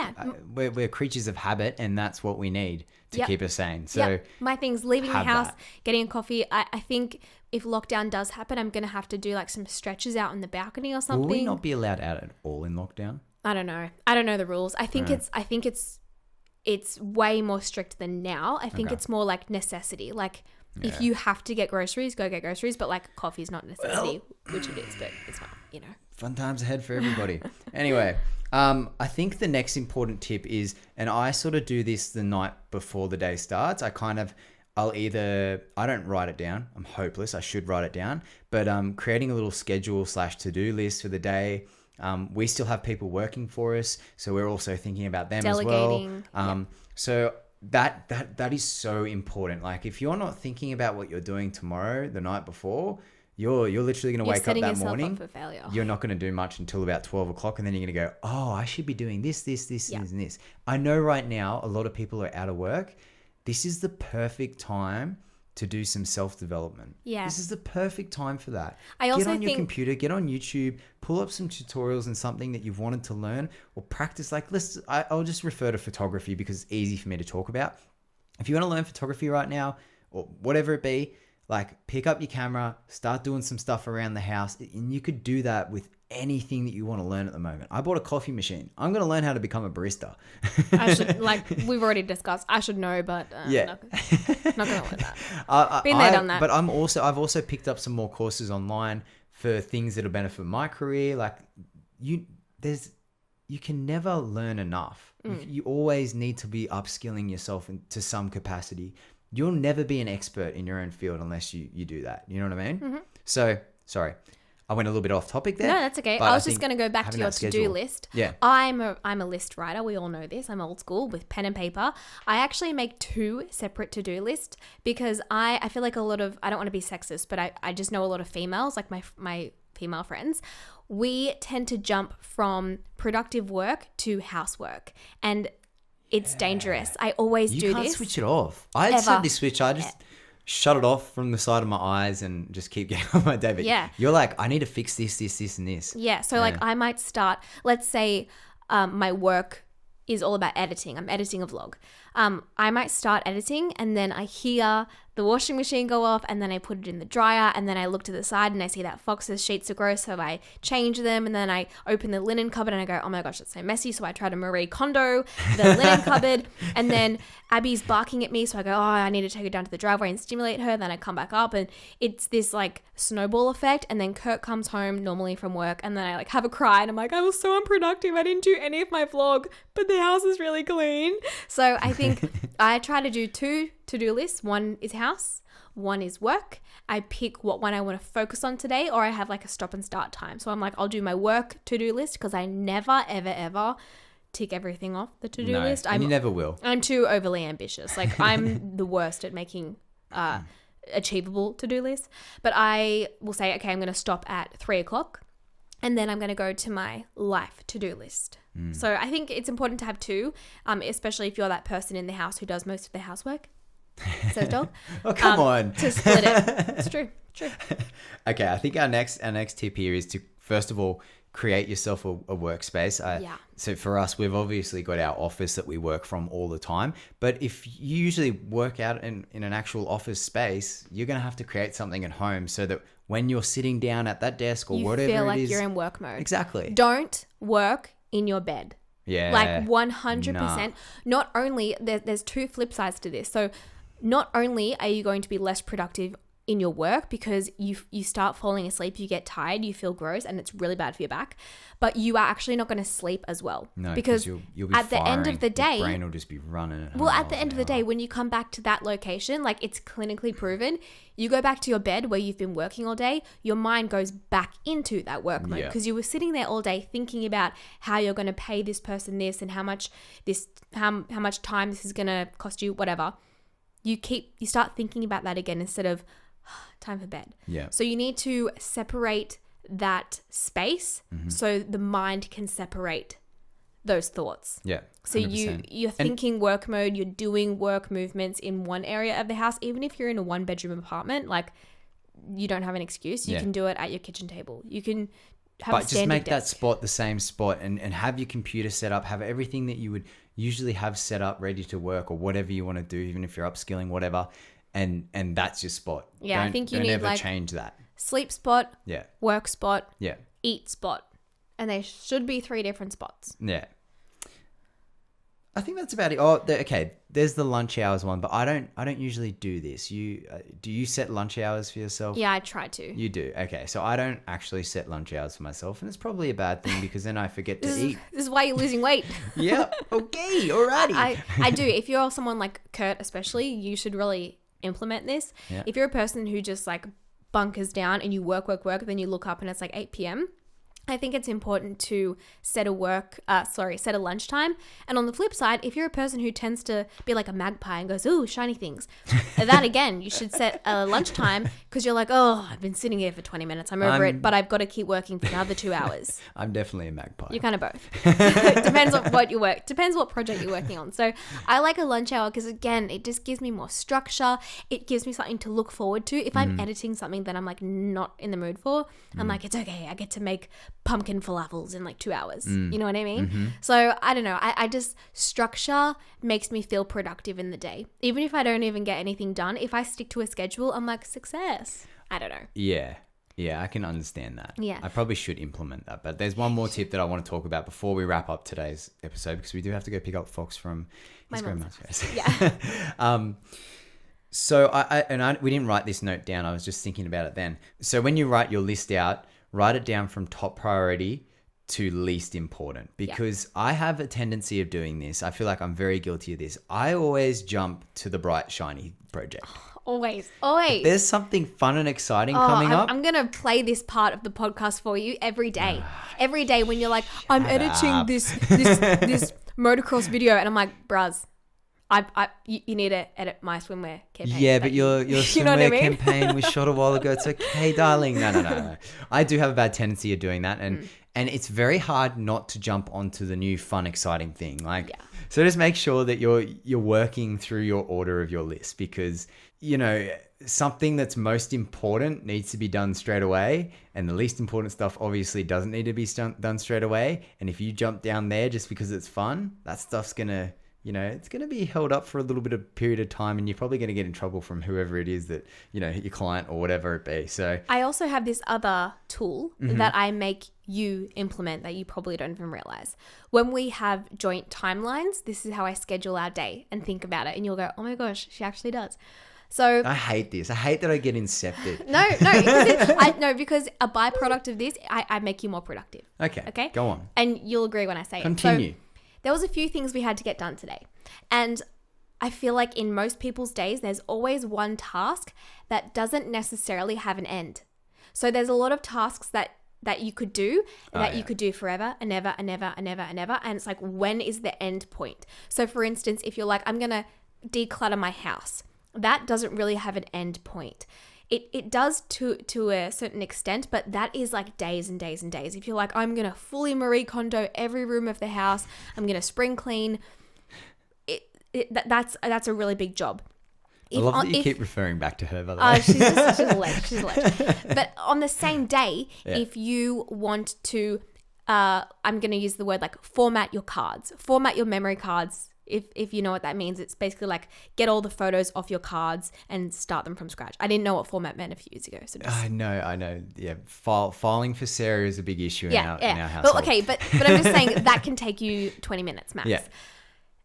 S2: we're creatures of habit, and that's what we need to keep us sane. So
S1: my thing's leaving the house, getting a coffee. I think if lockdown does happen, I'm gonna have to do like some stretches out on the balcony or something.
S2: Will we not be allowed out at all in lockdown?
S1: I don't know the rules. I think it's way more strict than now. I think it's more like necessity. Like, if you have to get groceries, go get groceries. But like coffee is not a necessity, which it is, but it's not,
S2: Fun times ahead for everybody. Anyway, I think the next important tip is, and I sort of do this the night before the day starts. I don't write it down. I'm hopeless. I should write it down. But creating a little schedule / to-do list for the day. We still have people working for us, so we're also thinking about them
S1: Delegating,
S2: as well. So that is so important. Like, if you're not thinking about what you're doing tomorrow, the night before, you're literally going to wake up that morning.
S1: Up for failure.
S2: You're not going to do much until about 12 o'clock, and then you're going to go, oh, I should be doing this, and this. I know right now a lot of people are out of work. This is the perfect time to do some self-development. Yeah. This is the perfect time for that. Get on your computer, get on YouTube, pull up some tutorials and something that you've wanted to learn, or practice. Like, I'll just refer to photography because it's easy for me to talk about. If you want to learn photography right now, or whatever it be, like, pick up your camera, start doing some stuff around the house, and you could do that with anything that you want to learn at the moment. I bought a coffee machine. I'm going to learn how to become a barista.
S1: I should, like we've already discussed, I should know, but not going to learn that. Been there, done that.
S2: But I've also picked up some more courses online for things that'll benefit my career. Like, you can never learn enough. You always need to be upskilling yourself to some capacity. You'll never be an expert in your own field unless you do that. You know what I mean? Mm-hmm. So, sorry. I went a little bit off topic there.
S1: No, that's okay. I was just going to go back to your to-do list.
S2: Yeah.
S1: I'm a list writer. We all know this. I'm old school with pen and paper. I actually make 2 separate to-do lists because I feel like I don't want to be sexist, but I just know a lot of females, like my female friends. We tend to jump from productive work to housework. And it's dangerous. I always do this.
S2: You can't switch it off. I suddenly switch. I just shut it off from the side of my eyes and just keep getting on my day. But you're like, I need to fix this, and this.
S1: Yeah. So like I might start, let's say my work is all about editing. I'm editing a vlog. I might start editing and then I hear the washing machine go off and then I put it in the dryer and then I look to the side and I see that Fox's sheets are gross, so I change them and then I open the linen cupboard and I go, oh my gosh, it's so messy, so I try to Marie Kondo the linen cupboard and then Abby's barking at me, so I go, oh, I need to take her down to the driveway and stimulate her. Then I come back up and it's this like snowball effect, and then Kurt comes home normally from work and then I like have a cry and I'm like, I was so unproductive, I didn't do any of my vlog, but the house is really clean. So I think I try to do 2 to-do lists. One is house, one is work. I pick what one I want to focus on today, or I have like a stop and start time. So I'm like, I'll do my work to-do list because I never, ever, ever tick everything off the to-do list.
S2: And you never will.
S1: I'm too overly ambitious. Like I'm the worst at making achievable to-do lists. But I will say, okay, I'm going to stop at 3:00 and then I'm going to go to my life to-do list. So I think it's important to have 2, especially if you're that person in the house who does most of the housework. Says dog.
S2: Oh, come on.
S1: To split it. It's true.
S2: Okay, I think our next tip here is to, first of all, create yourself a workspace. So for us, we've obviously got our office that we work from all the time. But if you usually work out in an actual office space, you're going to have to create something at home so that when you're sitting down at that desk or whatever it is, you feel
S1: like you're in work mode.
S2: Exactly.
S1: Don't work in your bed.
S2: Yeah.
S1: Like 100%. Nah. Not only, there's 2 flip sides to this. So not only are you going to be less productive in your work because you start falling asleep, you get tired, you feel gross, and it's really bad for your back, but you are actually not going to sleep as well.
S2: No,
S1: because
S2: you'll be
S1: at the end of the day,
S2: your brain will just be running.
S1: Well, at the end of the day, when you come back to that location, like it's clinically proven, you go back to your bed where you've been working all day, your mind goes back into that work mode because you were sitting there all day thinking about how you're going to pay this person this and how much time this is going to cost you, whatever. You start thinking about that again instead of time for bed.
S2: Yeah.
S1: So you need to separate that space so the mind can separate those thoughts.
S2: Yeah. 100%.
S1: So you're thinking work mode, you're doing work movements in one area of the house, even if you're in a 1-bedroom apartment, like you don't have an excuse. You can do it at your kitchen table. You can have a standing
S2: just make
S1: desk.
S2: that spot the same spot and have your computer set up, have everything that you would usually have set up ready to work or whatever you want to do, even if you're upskilling, whatever. And that's your spot.
S1: Yeah, I think you need
S2: ever
S1: like
S2: change that.
S1: Sleep spot, work spot, eat spot. And there should be 3 different spots.
S2: Yeah. I think that's about it. Oh, okay. There's the lunch hours one, but I don't usually do this. Do you set lunch hours for yourself?
S1: Yeah, I try to.
S2: You do. Okay. So I don't actually set lunch hours for myself, and it's probably a bad thing because then I forget to eat.
S1: This is why you're losing weight.
S2: Yeah. Okay. Alrighty.
S1: I do. If you're someone like Kurt, especially, you should really implement this. Yeah. If you're a person who just like bunkers down and you work, then you look up and it's like 8 p.m. I think it's important to set a lunchtime. And on the flip side, if you're a person who tends to be like a magpie and goes, ooh, shiny things, that again, you should set a lunchtime because you're like, oh, I've been sitting here for 20 minutes. I'm over it, but I've got to keep working for another 2 hours.
S2: I'm definitely a magpie.
S1: You're kind of both. Depends on depends what project you're working on. So I like a lunch hour because again, it just gives me more structure. It gives me something to look forward to. If I'm editing something that I'm like not in the mood for, I'm like, it's okay. I get to make pumpkin falafels in like 2 hours. You know what I mean? Mm-hmm. So I don't know. I just, structure makes me feel productive in the day. Even if I don't even get anything done, if I stick to a schedule, I'm like, success. I don't know.
S2: Yeah. Yeah, I can understand that.
S1: Yeah.
S2: I probably should implement that. But there's one more tip that I want to talk about before we wrap up today's episode, because we do have to go pick up Fox from his grandma's house.
S1: Yeah.
S2: So we didn't write this note down. I was just thinking about it then. So when you write your list out, write it down from top priority to least important, because I have a tendency of doing this. I feel like I'm very guilty of this. I always jump to the bright, shiny project.
S1: Always.
S2: If there's something fun and exciting coming up.
S1: I'm going to play this part of the podcast for you every day. Every day when you're like, I'm editing this motocross video, and I'm like, bruz, you need to edit my swimwear campaign.
S2: Yeah, but your swimwear campaign was shot a while ago. It's okay, darling. No. I do have a bad tendency of doing that, and it's very hard not to jump onto the new fun, exciting thing. Like, So just make sure that you're working through your order of your list, because, you know, something that's most important needs to be done straight away, and the least important stuff obviously doesn't need to be done straight away. And if you jump down there just because it's fun, that stuff's gonna, you know, it's going to be held up for a little bit of period of time, and you're probably going to get in trouble from whoever it is that, you know, your client or whatever it be. So
S1: I also have this other tool that I make you implement that you probably don't even realize. When we have joint timelines, this is how I schedule our day and think about it. And you'll go, oh my gosh, she actually does. So
S2: I hate this. I hate that I get incepted.
S1: because a byproduct of this, I make you more productive.
S2: Okay. Go on.
S1: And you'll agree when I say
S2: Continue.
S1: it. So, there was a few things we had to get done today. And I feel like in most people's days, there's always one task that doesn't necessarily have an end. So there's a lot of tasks that you could do you could do forever and ever and ever and ever and ever. And it's like, when is the end point? So for instance, if you're like, I'm going to declutter my house, that doesn't really have an end point. It does to a certain extent, but that is like days and days and days. If you're like, I'm going to fully Marie Kondo every room of the house, I'm going to spring clean, that's a really big job.
S2: I love that you keep referring back to her, by the way.
S1: She's a ledge. But on the same day, if you want to, I'm going to use the word like format your cards, format your memory cards. If you know what that means, it's basically like get all the photos off your cards and start them from scratch. I didn't know what format meant a few years ago. So
S2: I know. Yeah, filing for Sarah is a big issue in our household.
S1: Well, okay, but I'm just saying that can take you 20 minutes max. Yeah.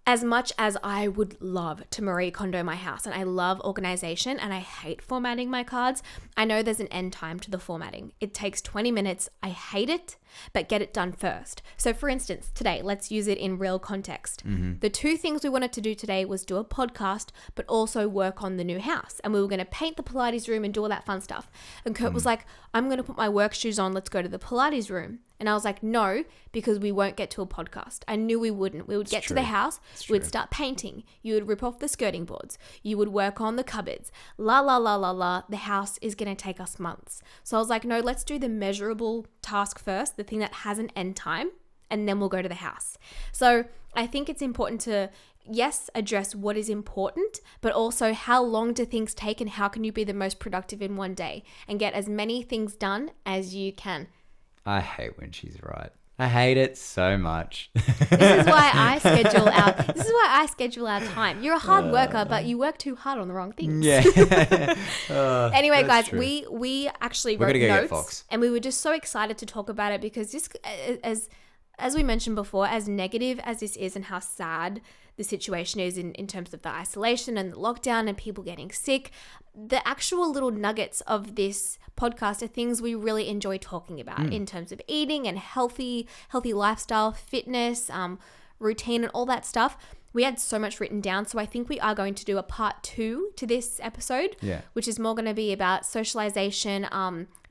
S1: As much as I would love to Marie Kondo my house, and I love organization and I hate formatting my cards, I know there's an end time to the formatting. It takes 20 minutes. I hate it, but get it done first. So for instance, today, let's use it in real context. The two things we wanted to do today was do a podcast, but also work on the new house. And we were going to paint the Pilates room and do all that fun stuff. And Kurt was like, I'm going to put my work shoes on. Let's go to the Pilates room. And I was like, no, because we won't get to a podcast. I knew we wouldn't. We would get to the house. We'd start painting. You would rip off the skirting boards. You would work on the cupboards. La, la, la, la, la. The house is going to take us months. So I was like, no, let's do the measurable task first, the thing that has an end time, and then we'll go to the house. So I think it's important to, yes, address what is important, but also how long do things take and how can you be the most productive in one day and get as many things done as you can.
S2: I hate when she's right. I hate it so much.
S1: This is why I schedule our time. You're a hard worker, but you work too hard on the wrong things.
S2: Yeah.
S1: Anyway, guys, true. we actually wrote
S2: notes,
S1: and we were just so excited to talk about it because this, as we mentioned before, as negative as this is and how sad the situation is in terms of the isolation and the lockdown and people getting sick, the actual little nuggets of this podcast are things we really enjoy talking about in terms of eating and healthy lifestyle, fitness, routine and all that stuff. We had so much written down, so I think we are going to do a part 2 to this episode, which is more going to be about socialization,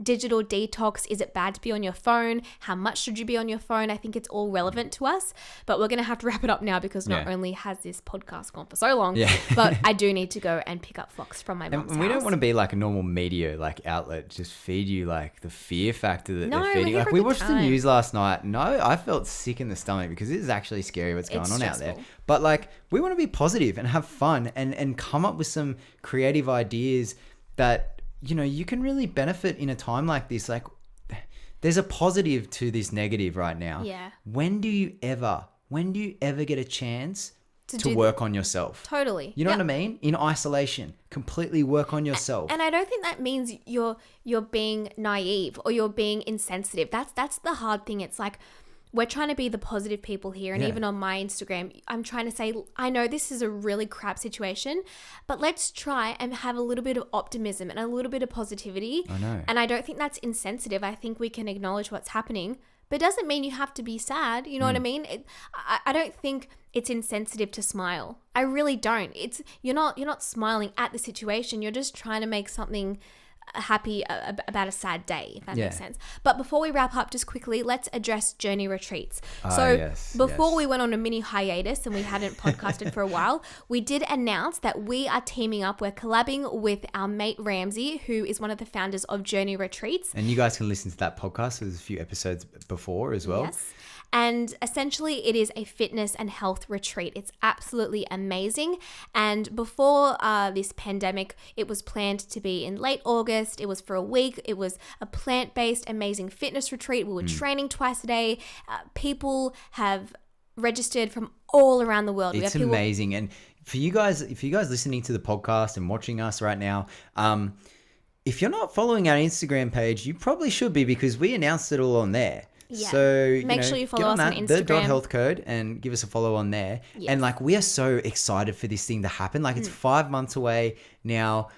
S1: digital detox. Is it bad to be on your phone? How much should you be on your phone? I think it's all relevant to us, but we're going to have to wrap it up now because not only has this podcast gone for so long, but I do need to go and pick up Fox from my mom's
S2: and we
S1: house.
S2: don't want to be like a normal media like outlet, just feed you like the fear factor that they're feeding.
S1: Like
S2: we watched the news last night. No, I felt sick in the stomach because it is actually scary what's going on out there. But like, we want to be positive and have fun and come up with some creative ideas that, you know, you can really benefit in a time like this. Like, there's a positive to this negative right now.
S1: Yeah.
S2: When do you ever get a chance to work on yourself?
S1: Totally.
S2: You know what I mean? In isolation, completely work on yourself.
S1: And I don't think that means you're being naive or you're being insensitive. That's the hard thing. It's like, we're trying to be the positive people here. And even on my Instagram, I'm trying to say, I know this is a really crap situation, but let's try and have a little bit of optimism and a little bit of positivity.
S2: I know.
S1: And I don't think that's insensitive. I think we can acknowledge what's happening, but it doesn't mean you have to be sad. You know what I mean? I don't think it's insensitive to smile. I really don't. You're not smiling at the situation. You're just trying to make something happy about a sad day, if that makes sense. But before we wrap up, just quickly, let's address journey retreats. Before we went on a mini hiatus and we hadn't podcasted for a while, we did announce that we are teaming up. We're collabing with our mate Ramsey, who is one of the founders of Journey Retreats.
S2: And you guys can listen to that podcast. There's a few episodes before as well.
S1: Yes. And essentially it is a fitness and health retreat. It's absolutely amazing. And before this pandemic, it was planned to be in late August. It was for a week. It was a plant-based, amazing fitness retreat. We were training twice a day. People have registered from all around the world.
S2: It's amazing. And for you guys, if you guys listening to the podcast and watching us right now, if you're not following our Instagram page, you probably should be, because we announced it all on there.
S1: Yeah.
S2: So
S1: make sure you follow us on Instagram.
S2: The .health code, and give us a follow on there.
S1: Yes.
S2: And like, we are so excited for this thing to happen. Like, it's 5 months away now.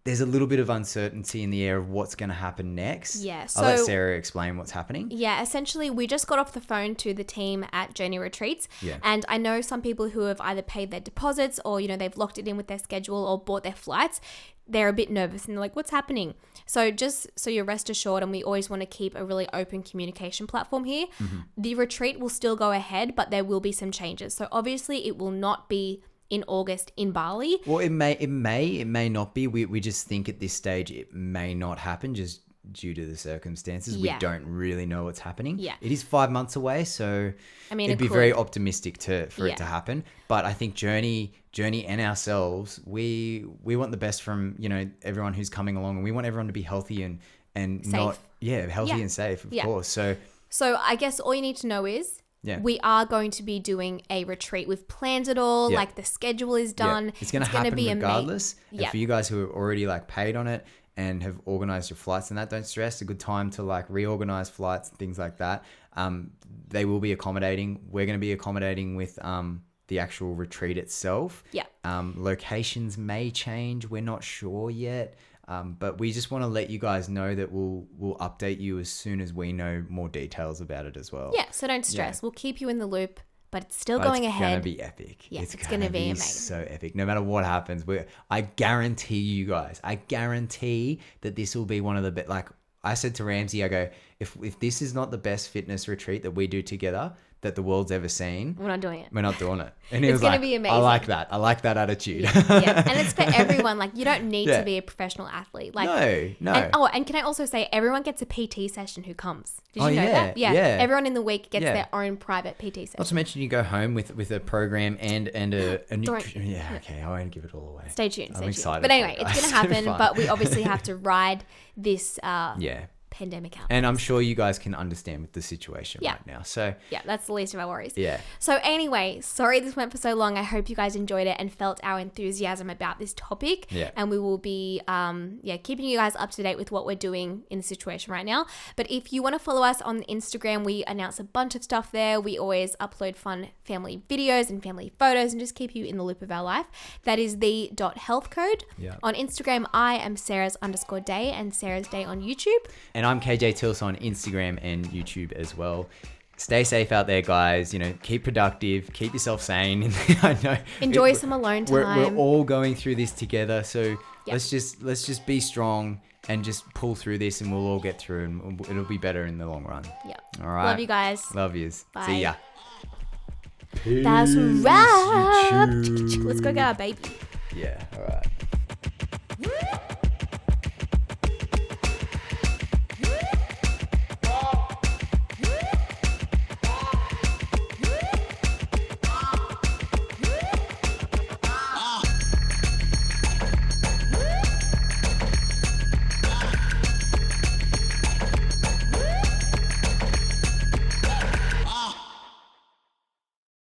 S2: There's a little bit of uncertainty in the air of what's going to happen next.
S1: Yeah.
S2: I'll let Sarah explain what's happening.
S1: Yeah, essentially, we just got off the phone to the team at Journey Retreats.
S2: Yeah.
S1: And I know some people who have either paid their deposits or, they've locked it in with their schedule or bought their flights. They're a bit nervous and they're like, what's happening? So just so you're rest assured, and we always want to keep a really open communication platform here, the retreat will still go ahead, but there will be some changes. So obviously it will not be in August in Bali.
S2: Well, it may not be. We just think at this stage it may not happen, just due to the circumstances.
S1: Yeah.
S2: We don't really know what's happening.
S1: Yeah.
S2: It is 5 months away, so it'd be
S1: could.
S2: very optimistic for it to happen. But I think Journey and ourselves, we want the best from, everyone who's coming along, and we want everyone to be healthy and
S1: safe.
S2: healthy and safe, of course. So
S1: I guess all you need to know is we are going to be doing a retreat. We've planned it all.
S2: Yeah.
S1: Like, the schedule is done.
S2: It's going to happen
S1: be
S2: regardless. And for you guys who have already paid on it and have organized your flights and that, don't stress. A good time to reorganize flights and things like that. They will be accommodating. We're going to be accommodating with the actual retreat itself.
S1: Yeah.
S2: Locations may change. We're not sure yet. But we just want to let you guys know that we'll update you as soon as we know more details about it as well.
S1: Yeah, so don't stress. We'll keep you in the loop, but it's still going ahead.
S2: It's going to be epic.
S1: Yeah, it's going to be amazing.
S2: So epic. No matter what happens, I guarantee you guys, that this will be one of the best. Like I said to Ramsey, I go, if this is not the best fitness retreat that we do together that the world's ever seen,
S1: we're not doing it.
S2: We're not doing it. And he
S1: it's
S2: was
S1: going
S2: like,
S1: to be amazing.
S2: I like that. I like that attitude.
S1: Yeah. And it's for everyone. You don't need to be a professional athlete.
S2: No.
S1: And can I also say, everyone gets a PT session who comes. Did you know that?
S2: Yeah.
S1: Everyone in the week gets their own private PT session.
S2: Not to mention, you go home with a program and a nutrition. Yeah, okay. I won't give it all away.
S1: Stay tuned.
S2: I'm excited.
S1: But anyway, it's going to happen. But we obviously have to ride this pandemic out.
S2: And I'm sure you guys can understand with the situation right now. So
S1: yeah, that's the least of our worries.
S2: Yeah.
S1: So anyway, sorry this went for so long. I hope you guys enjoyed it and felt our enthusiasm about this topic.
S2: Yeah.
S1: And we will be keeping you guys up to date with what we're doing in the situation right now. But if you want to follow us on Instagram, we announce a bunch of stuff there. We always upload fun family videos and family photos and just keep you in the loop of our life. That is the .health code.
S2: Yeah.
S1: On Instagram, I am Sarah's_day and Sarah's Day on YouTube.
S2: And I'm KJ Tills on Instagram and YouTube as well. Stay safe out there, guys. Keep productive, keep yourself sane. I know.
S1: Enjoy some alone time.
S2: We're all going through this together, so let's just be strong and just pull through this, and we'll all get through, and it'll be better in the long run.
S1: Yeah.
S2: All right.
S1: Love you guys.
S2: Love yous.
S1: Bye.
S2: See ya.
S1: That's right. Let's go get our baby.
S2: Yeah. All right.